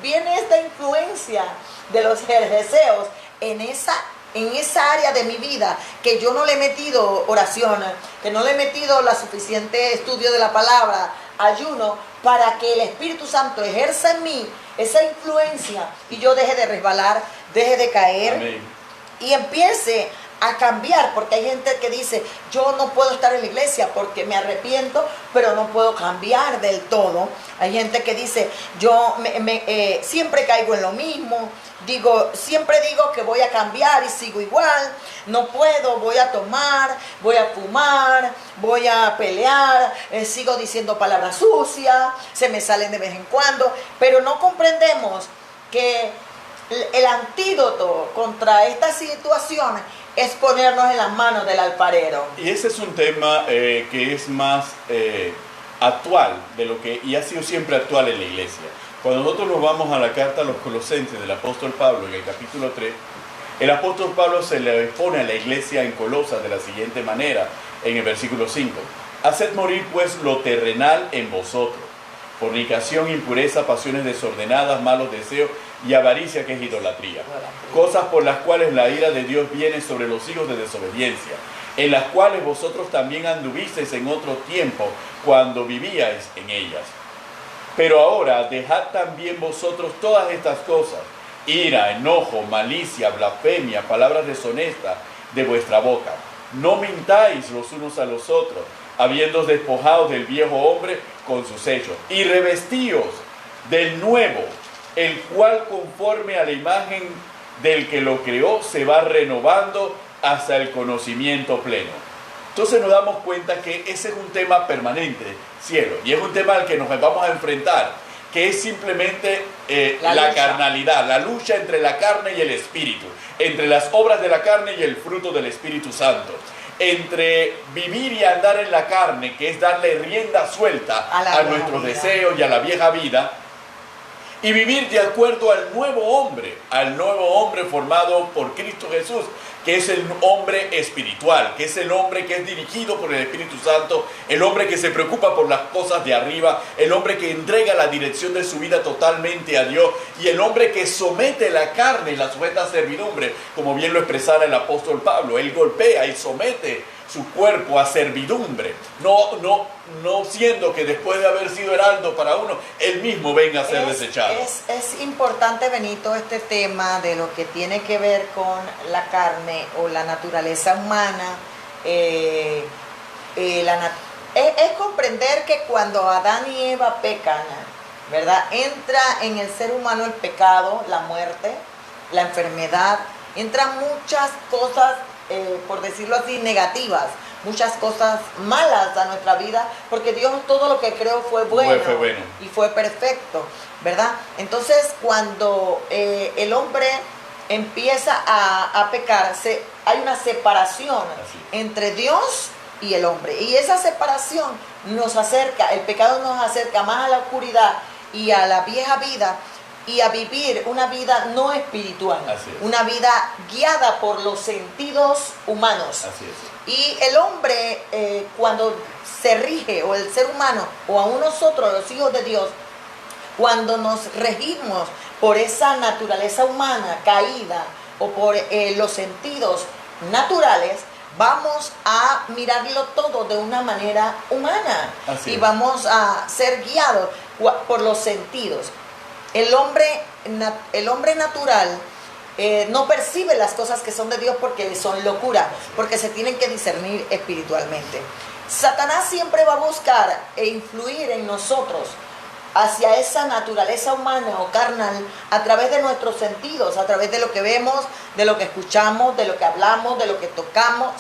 viene esta influencia de los jerjeseos en esa área de mi vida, que yo no le he metido oración, que no le he metido la suficiente estudio de la palabra, ayuno, para que el Espíritu Santo ejerza en mí esa influencia y yo deje de resbalar, deje de caer. Amén. Y empiece a cambiar, porque hay gente que dice, yo no puedo estar en la iglesia porque me arrepiento, pero no puedo cambiar del todo. Hay gente que dice, yo siempre caigo en lo mismo, siempre digo que voy a cambiar y sigo igual, no puedo, voy a tomar, voy a fumar, voy a pelear, sigo diciendo palabras sucias, se me salen de vez en cuando, pero no comprendemos que el antídoto contra esta situación es ponernos en las manos del alfarero. Y ese es un tema que es más actual de lo que, y ha sido siempre actual en la iglesia. Cuando nosotros nos vamos a la carta a los Colosenses del apóstol Pablo, en el capítulo 3, el apóstol Pablo se le expone a la iglesia en Colosas de la siguiente manera, en el versículo 5. Haced morir pues lo terrenal en vosotros: fornicación, impureza, pasiones desordenadas, malos deseos y avaricia, que es idolatría. Cosas por las cuales la ira de Dios viene sobre los hijos de desobediencia, en las cuales vosotros también anduvisteis en otro tiempo, cuando vivíais en ellas. Pero ahora dejad también vosotros todas estas cosas: ira, enojo, malicia, blasfemia, palabras deshonestas de vuestra boca. No mintáis los unos a los otros, habiendo despojados del viejo hombre con sus hechos, y revestíos del nuevo, el cual conforme a la imagen del que lo creó se va renovando hasta el conocimiento pleno. Entonces nos damos cuenta que ese es un tema permanente, cielo, y es un tema al que nos vamos a enfrentar, que es simplemente la carnalidad, la lucha entre la carne y el espíritu, entre las obras de la carne y el fruto del Espíritu Santo, entre vivir y andar en la carne, que es darle rienda suelta a nuestros deseos y a la vieja vida, y vivir de acuerdo al nuevo hombre formado por Cristo Jesús, que es el hombre espiritual, que es el hombre que es dirigido por el Espíritu Santo, el hombre que se preocupa por las cosas de arriba, el hombre que entrega la dirección de su vida totalmente a Dios, y el hombre que somete la carne y la sujeta a servidumbre, como bien lo expresara el apóstol Pablo. Él golpea y somete su cuerpo a servidumbre, no siendo que después de haber sido heraldo para uno, él mismo venga a ser desechado. Es importante, Benito, este tema de lo que tiene que ver con la carne o la naturaleza humana. Es comprender que cuando Adán y Eva pecan, ¿verdad?, entra en el ser humano el pecado, la muerte, la enfermedad, entran muchas cosas, por decirlo así, negativas, muchas cosas malas a nuestra vida, porque Dios todo lo que creó fue bueno, y fue perfecto, ¿verdad? Entonces, cuando el hombre empieza a pecar, hay una separación entre Dios y el hombre, y esa separación nos acerca, el pecado nos acerca más a la oscuridad y a la vieja vida, y a vivir una vida no espiritual, una vida guiada por los sentidos humanos. Así es. Y el hombre, cuando se rige, o el ser humano, o aún nosotros, los hijos de Dios, Cuando nos regimos por esa naturaleza humana caída o por los sentidos naturales, vamos a mirarlo todo de una manera humana. Así y es. vamos a ser guiados por los sentidos. El hombre natural no percibe las cosas que son de Dios porque son locura, porque se tienen que discernir espiritualmente. Satanás siempre va a buscar e influir en nosotros hacia esa naturaleza humana o carnal a través de nuestros sentidos, a través de lo que vemos, de lo que escuchamos, de lo que hablamos, de lo que tocamos.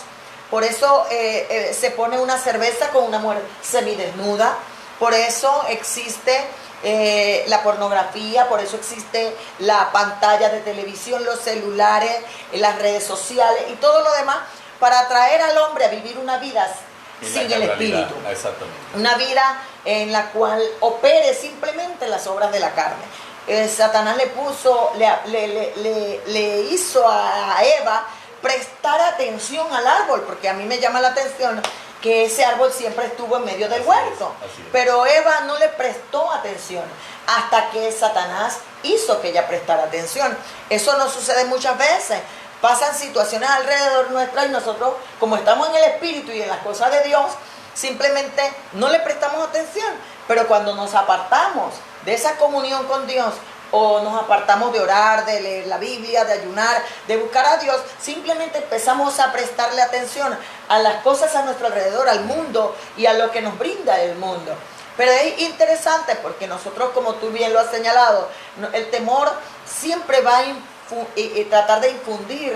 Por eso se pone una cerveza con una mujer semidesnuda, por eso existe la pornografía, por eso existe la pantalla de televisión, los celulares, las redes sociales y todo lo demás, para atraer al hombre a vivir una vida sin el espíritu. Exactamente. Una vida en la cual opere simplemente las obras de la carne. Satanás le hizo a Eva prestar atención al árbol, porque a mí me llama la atención que ese árbol siempre estuvo en medio del huerto, pero Eva no le prestó atención hasta que Satanás hizo que ella prestara atención. Eso nos sucede muchas veces. Pasan situaciones alrededor nuestra y nosotros, como estamos en el espíritu y en las cosas de Dios, simplemente no le prestamos atención. Pero cuando nos apartamos de esa comunión con Dios, o nos apartamos de orar, de leer la Biblia, de ayunar, de buscar a Dios, simplemente empezamos a prestarle atención a las cosas a nuestro alrededor, al mundo y a lo que nos brinda el mundo. Pero es interesante porque nosotros, como tú bien lo has señalado, el temor siempre va a tratar de infundir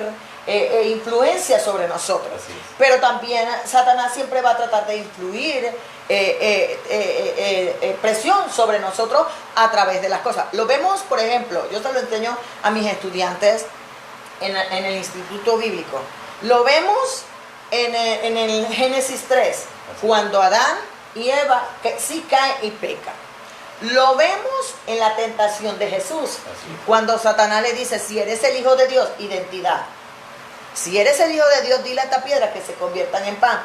influencia sobre nosotros. Pero también Satanás siempre va a tratar de influir presión sobre nosotros a través de las cosas. Lo vemos, por ejemplo, yo se lo enseño a mis estudiantes en el Instituto Bíblico. Lo vemos en el Génesis 3, cuando Adán y Eva sí caen y pecan. Lo vemos en la tentación de Jesús, cuando Satanás le dice: si eres el Hijo de Dios, identidad. Si eres el Hijo de Dios, dile a esta piedra que se conviertan en pan.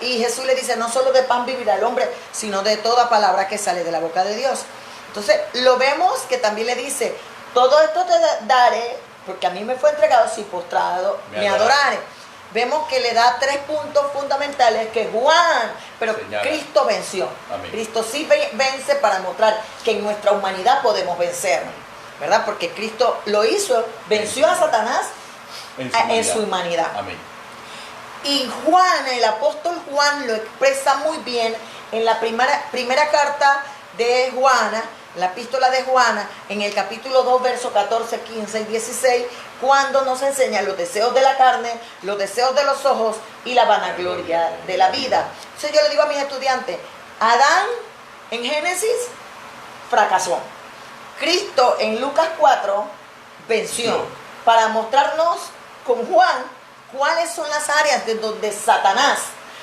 Y Jesús le dice: no solo de pan vivirá el hombre, sino de toda palabra que sale de la boca de Dios. Entonces lo vemos que también le dice: todo esto te daré, porque a mí me fue entregado, si postrado me adorare. Vemos que le da 3 puntos fundamentales que Juan, pero señala. Cristo venció. Amén. Cristo sí vence para mostrar que en nuestra humanidad podemos vencer, ¿verdad? Porque Cristo lo hizo, venció a Satanás en su humanidad. Amén. Y Juan, el apóstol Juan, lo expresa muy bien en la primera carta de Juana, la epístola de Juana, en el capítulo 2, versos 14, 15 y 16, cuando nos enseña los deseos de la carne, los deseos de los ojos y la vanagloria de la vida. Entonces yo le digo a mis estudiantes: Adán en Génesis fracasó. Cristo en Lucas 4 venció, para mostrarnos con Juan cuáles son las áreas de donde Satanás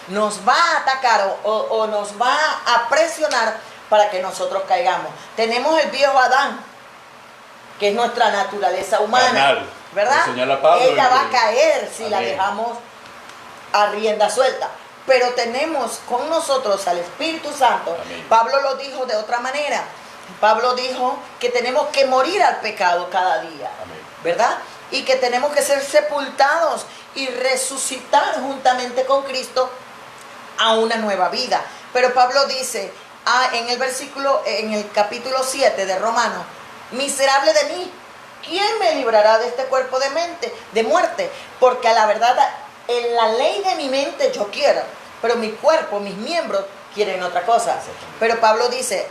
nos va a atacar o nos va a presionar para que nosotros caigamos. Tenemos el viejo Adán, que es nuestra naturaleza humana, ¿verdad? Ella va a caer si la dejamos a rienda suelta. Pero tenemos con nosotros al Espíritu Santo. Amén. Pablo lo dijo de otra manera. Pablo dijo que tenemos que morir al pecado cada día, ¿verdad? Y que tenemos que ser sepultados y resucitar juntamente con Cristo a una nueva vida. Pero Pablo dice en el capítulo 7 de Romanos: miserable de mí, ¿quién me librará de este cuerpo de muerte? Porque a la verdad, en la ley de mi mente yo quiero, pero mi cuerpo, mis miembros quieren otra cosa. Pero Pablo dice,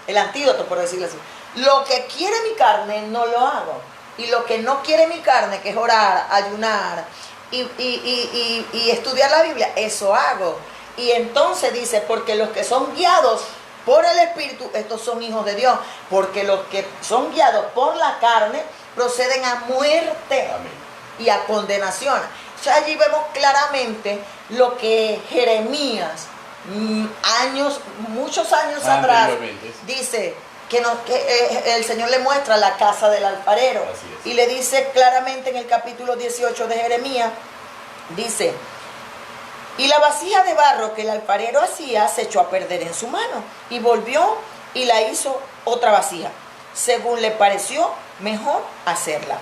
el antídoto, por decirlo así: lo que quiere mi carne no lo hago, y lo que no quiere mi carne, que es orar, ayunar y estudiar la Biblia, eso hago. Y entonces dice: porque los que son guiados por el Espíritu, estos son hijos de Dios. Porque los que son guiados por la carne proceden a muerte. Amén. Y a condenación. O sea, allí vemos claramente lo que Jeremías, muchos años atrás, dice que el Señor le muestra la casa del alfarero. Y le dice claramente en el capítulo 18 de Jeremías, dice: Y la vasija de barro que el alfarero hacía se echó a perder en su mano. Y volvió y la hizo otra vasija, según le pareció mejor hacerla.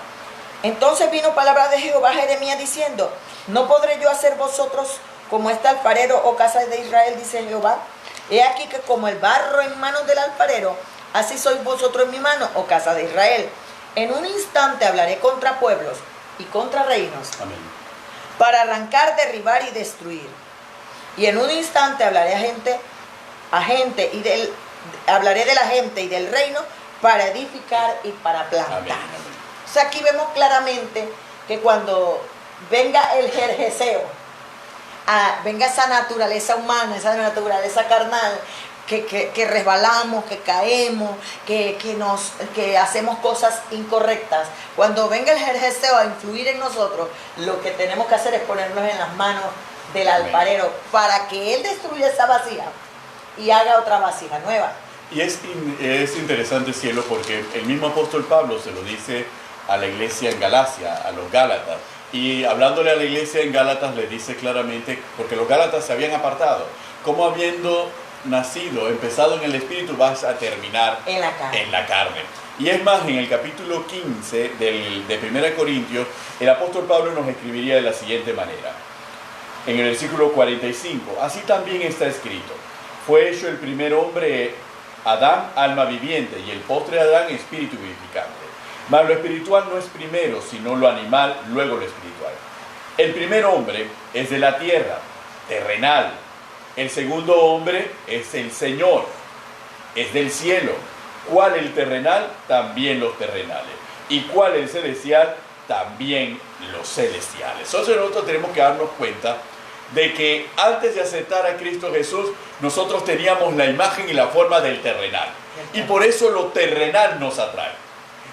Entonces vino palabra de Jehová a Jeremías diciendo: ¿no podré yo hacer vosotros como este alfarero, oh casa de Israel? Dice Jehová. He aquí que como el barro en manos del alfarero, así sois vosotros en mi mano, oh casa de Israel. En un instante hablaré contra pueblos y contra reinos. Amén. Para arrancar, derribar y destruir. Y en un instante hablaré hablaré de la gente y del reino para edificar y para plantar. Amén. O sea, aquí vemos claramente que cuando venga el jerjeseo, venga esa naturaleza humana, esa naturaleza carnal, que resbalamos, que caemos, que hacemos cosas incorrectas. Cuando venga el jerjeseo a influir en nosotros, lo que tenemos que hacer es ponernos en las manos del alfarero para que él destruya esa vasija y haga otra vasija nueva. Y es interesante, cielo, porque el mismo apóstol Pablo se lo dice a la iglesia en Galacia, a los Gálatas. Y hablándole a la iglesia en Gálatas le dice claramente, porque los Gálatas se habían apartado, como habiendo nacido, empezado en el espíritu, vas a terminar en la carne. Y es más, en el capítulo 15 de 1 Corintios, el apóstol Pablo nos escribiría de la siguiente manera. En el versículo 45, así también está escrito: fue hecho el primer hombre, Adán, alma viviente, y el postre Adán, espíritu vivificante. Mas lo espiritual no es primero, sino lo animal, luego lo espiritual. El primer hombre es de la tierra, terrenal. El segundo hombre es el Señor, es del cielo. ¿Cuál el terrenal? También los terrenales. ¿Y cuál el celestial? También los celestiales. Entonces nosotros tenemos que darnos cuenta de que antes de aceptar a Cristo Jesús, nosotros teníamos la imagen y la forma del terrenal. Y por eso lo terrenal nos atrae.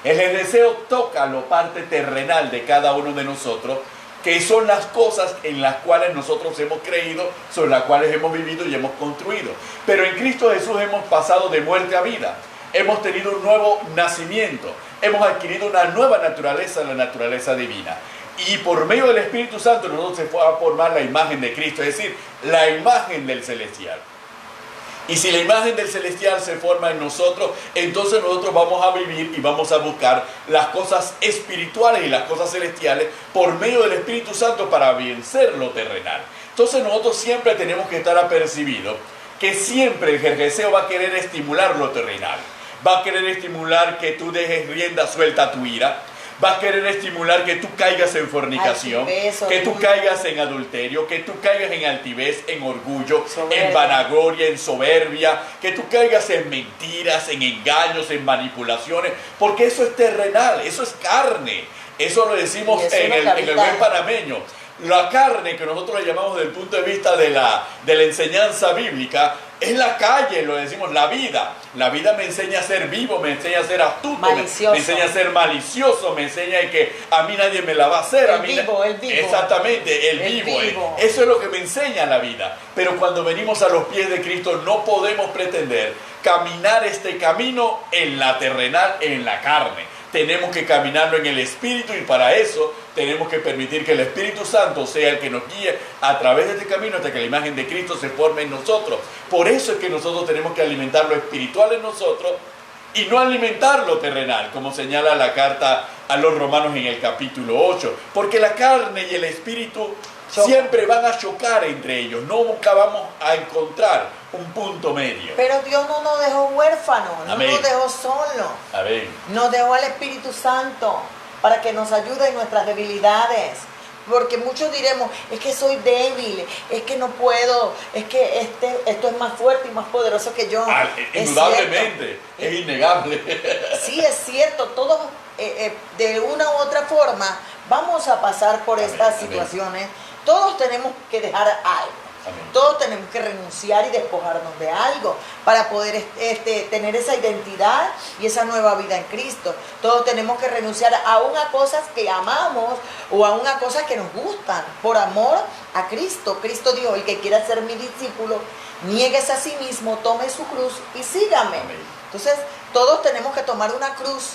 El deseo toca la parte terrenal de cada uno de nosotros, que son las cosas en las cuales nosotros hemos creído, sobre las cuales hemos vivido y hemos construido. Pero en Cristo Jesús hemos pasado de muerte a vida. Hemos tenido un nuevo nacimiento. Hemos adquirido una nueva naturaleza, la naturaleza divina. Y por medio del Espíritu Santo nosotros se va a formar la imagen de Cristo, es decir, la imagen del celestial. Y si la imagen del celestial se forma en nosotros, entonces nosotros vamos a vivir y vamos a buscar las cosas espirituales y las cosas celestiales por medio del Espíritu Santo para vencer lo terrenal. Entonces nosotros siempre tenemos que estar apercibidos que siempre el jerjeseo va a querer estimular lo terrenal. Va a querer estimular que tú dejes rienda suelta a tu ira. Va a querer estimular que tú caigas en fornicación, que tú caigas en adulterio, que tú caigas en altivez, en orgullo, en vanagloria, en soberbia, que tú caigas en mentiras, en engaños, en manipulaciones, porque eso es terrenal, eso es carne. Eso lo decimos en el buen panameño. La carne, que nosotros le llamamos desde el punto de vista de la enseñanza bíblica, es la calle, lo decimos, la vida. La vida me enseña a ser vivo, me enseña a ser astuto, me enseña a ser malicioso, me enseña que a mí nadie me la va a hacer. El vivo. Exactamente, el vivo. Eso es lo que me enseña la vida. Pero cuando venimos a los pies de Cristo no podemos pretender caminar este camino en la terrenal, en la carne. Tenemos que caminarlo en el Espíritu y para eso tenemos que permitir que el Espíritu Santo sea el que nos guíe a través de este camino hasta que la imagen de Cristo se forme en nosotros. Por eso es que nosotros tenemos que alimentar lo espiritual en nosotros y no alimentar lo terrenal, como señala la carta a los Romanos en el capítulo 8. Porque la carne y el Espíritu siempre van a chocar entre ellos. Nunca vamos a encontrar un punto medio. Pero Dios no nos dejó huérfanos, no nos dejó solos. Amén. Nos dejó al Espíritu Santo para que nos ayude en nuestras debilidades. Porque muchos diremos, es que soy débil, es que no puedo, es que esto es más fuerte y más poderoso que yo. Indudablemente, es innegable. Sí, es cierto, todos de una u otra forma vamos a pasar por estas situaciones. Todos tenemos que dejar algo. Amén. Todos tenemos que renunciar y despojarnos de algo para poder tener esa identidad y esa nueva vida en Cristo. Todos tenemos que renunciar aún a cosas que amamos o aún a cosas que nos gustan por amor a Cristo. Cristo dijo, el que quiera ser mi discípulo, niéguese a sí mismo, tome su cruz y sígame. Amén. Entonces, todos tenemos que tomar una cruz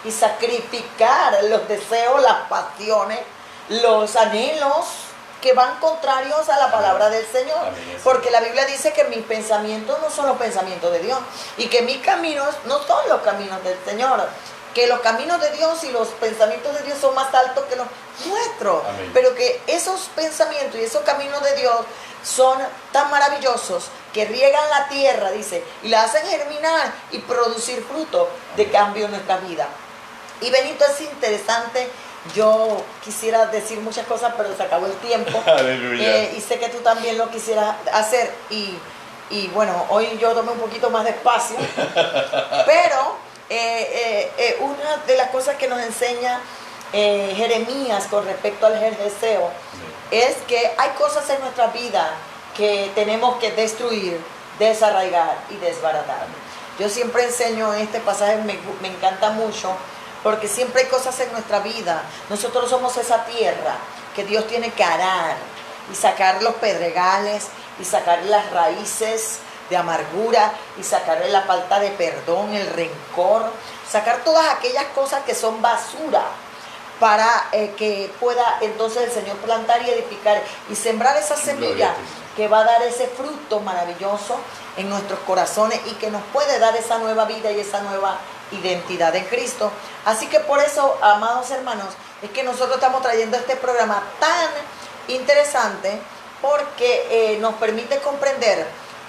y sacrificar los deseos, las pasiones, los anhelos que van contrarios a la palabra del Señor. Amén. Porque la Biblia dice que mis pensamientos no son los pensamientos de Dios y que mis caminos no son los caminos del Señor. Que los caminos de Dios y los pensamientos de Dios son más altos que los nuestros. Amén. Pero que esos pensamientos y esos caminos de Dios son tan maravillosos que riegan la tierra, dice, y la hacen germinar y producir fruto de cambio en nuestra vida. Y Benito, es interesante. Yo quisiera decir muchas cosas, pero se acabó el tiempo. Aleluya. Y sé que tú también lo quisieras hacer. Y bueno, hoy yo tomé un poquito más de espacio. Pero una de las cosas que nos enseña Jeremías con respecto al jerjeseo es que hay cosas en nuestra vida que tenemos que destruir, desarraigar y desbaratar. Yo siempre enseño este pasaje, me encanta mucho, porque siempre hay cosas en nuestra vida. Nosotros somos esa tierra que Dios tiene que arar y sacar los pedregales y sacar las raíces de amargura y sacarle la falta de perdón, el rencor, sacar todas aquellas cosas que son basura para que pueda entonces el Señor plantar y edificar y sembrar esa semilla que va a dar ese fruto maravilloso en nuestros corazones y que nos puede dar esa nueva vida y esa nueva identidad en Cristo. Así que por eso, amados hermanos, es que nosotros estamos trayendo este programa tan interesante, porque nos permite comprender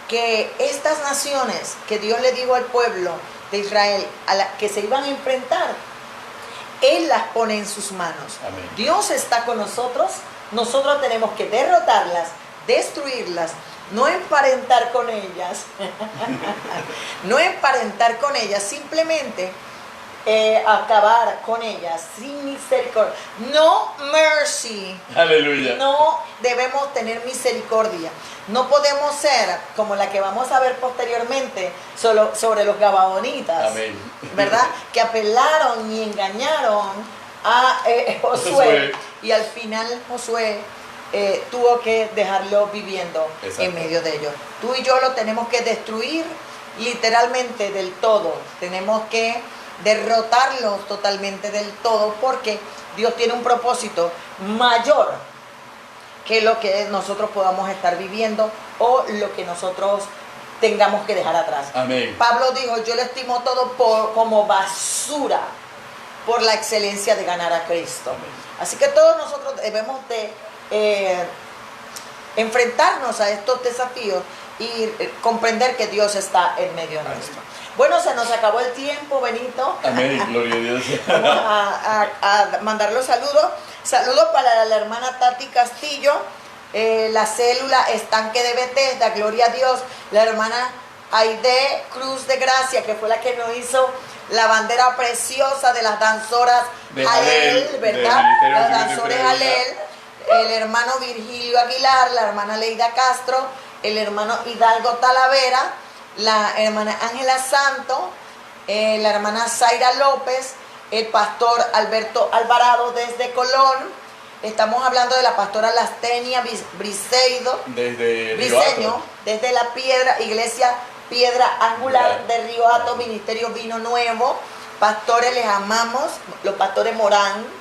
que estas naciones que Dios le dijo al pueblo de Israel a la que se iban a enfrentar, Él las pone en sus manos. Amén. Dios está con nosotros. Nosotros tenemos que derrotarlas, destruirlas, no emparentar con ellas, no emparentar con ellas, simplemente acabar con ellas sin misericordia. No mercy. Aleluya. No debemos tener misericordia. No podemos ser como la que vamos a ver posteriormente sobre los gabaonitas. Amén. ¿Verdad? Que apelaron y engañaron a Josué. Y al final Josué tuvo que dejarlo viviendo. Exacto. En medio de ellos. Tú y yo lo tenemos que destruir literalmente del todo. Tenemos que derrotarlos totalmente del todo, porque Dios tiene un propósito mayor que lo que nosotros podamos estar viviendo o lo que nosotros tengamos que dejar atrás. Amén. Pablo dijo: yo lo estimo todo como basura por la excelencia de ganar a Cristo. Amén. Así que todos nosotros debemos de enfrentarnos a estos desafíos y comprender que Dios está en medio nuestro. Bueno, se nos acabó el tiempo, Benito. Amén, gloria a Dios. Vamos a mandar los saludos. Saludos para la hermana Tati Castillo, la célula Estanque de Bethesda, gloria a Dios. La hermana Aide Cruz de Gracia, que fue la que nos hizo la bandera preciosa de las danzoras de Jalel, ¿verdad? Las danzores Jalel. El hermano Virgilio Aguilar, la hermana Leida Castro, el hermano Hidalgo Talavera, la hermana Ángela Santo, la hermana Zaira López, el pastor Alberto Alvarado desde Colón. Estamos hablando de la pastora Lastenia Briseño, desde la iglesia Piedra Angular de Río Hato, Ministerio Vino Nuevo. Pastores, les amamos, los pastores Morán.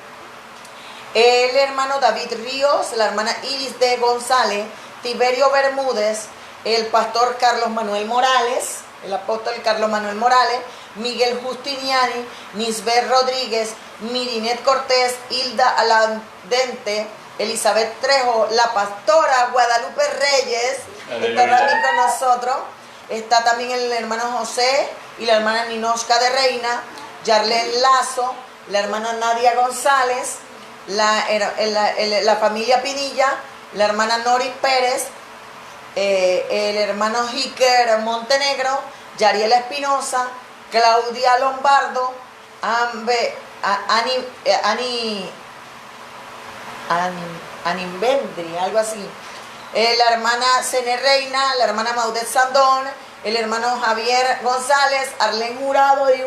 El hermano David Ríos, la hermana Iris de González, Tiberio Bermúdez, el pastor Carlos Manuel Morales, el apóstol Carlos Manuel Morales, Miguel Justiniani, Nisbet Rodríguez, Mirinet Cortés, Hilda Alandente, Elizabeth Trejo, la pastora Guadalupe Reyes, está también con nosotros. Está también el hermano José y la hermana Ninoshka de Reina, Yarlén Lazo, la hermana Nadia González, la familia Pinilla, la hermana Noris Pérez, el hermano Jiker Montenegro, Yariela Espinosa, Claudia Lombardo, Animbendri, algo así, la hermana Cene Reina, la hermana Maudet Sandón, el hermano Javier González, Arlén Jurado y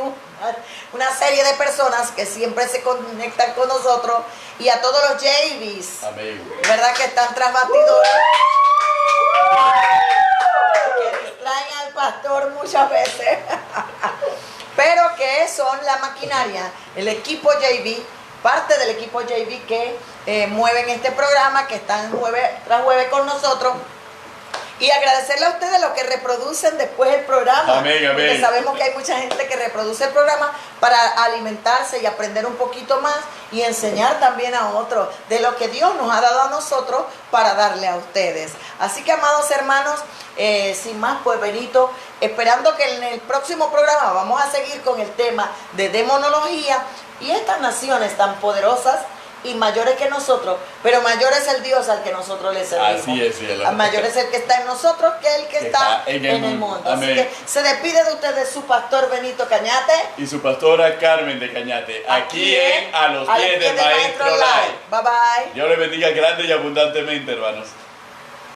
una serie de personas que siempre se conectan con nosotros, y a todos los JVs, amén, ¿verdad? Que están tras bastidores, que distraen al pastor muchas veces, pero que son la maquinaria, el equipo JV, parte del equipo JV que mueven este programa, que están jueves tras jueves con nosotros. Y agradecerle a ustedes los que reproducen después el programa. Amén, amén. Porque sabemos que hay mucha gente que reproduce el programa para alimentarse y aprender un poquito más y enseñar también a otros de lo que Dios nos ha dado a nosotros para darle a ustedes. Así que, amados hermanos, sin más, pues Benito, esperando que en el próximo programa vamos a seguir con el tema de demonología y estas naciones tan poderosas y mayores que nosotros, pero mayor es el Dios al que nosotros le servimos. Así es, cielo. Mayor es el que está en nosotros que el que está en el mundo. Amén. Así que se despide de ustedes su pastor Benito Cañate Y su pastora Carmen de Cañate, aquí en A los pies del Maestro Live. Bye bye. Dios le bendiga grande y abundantemente, hermanos.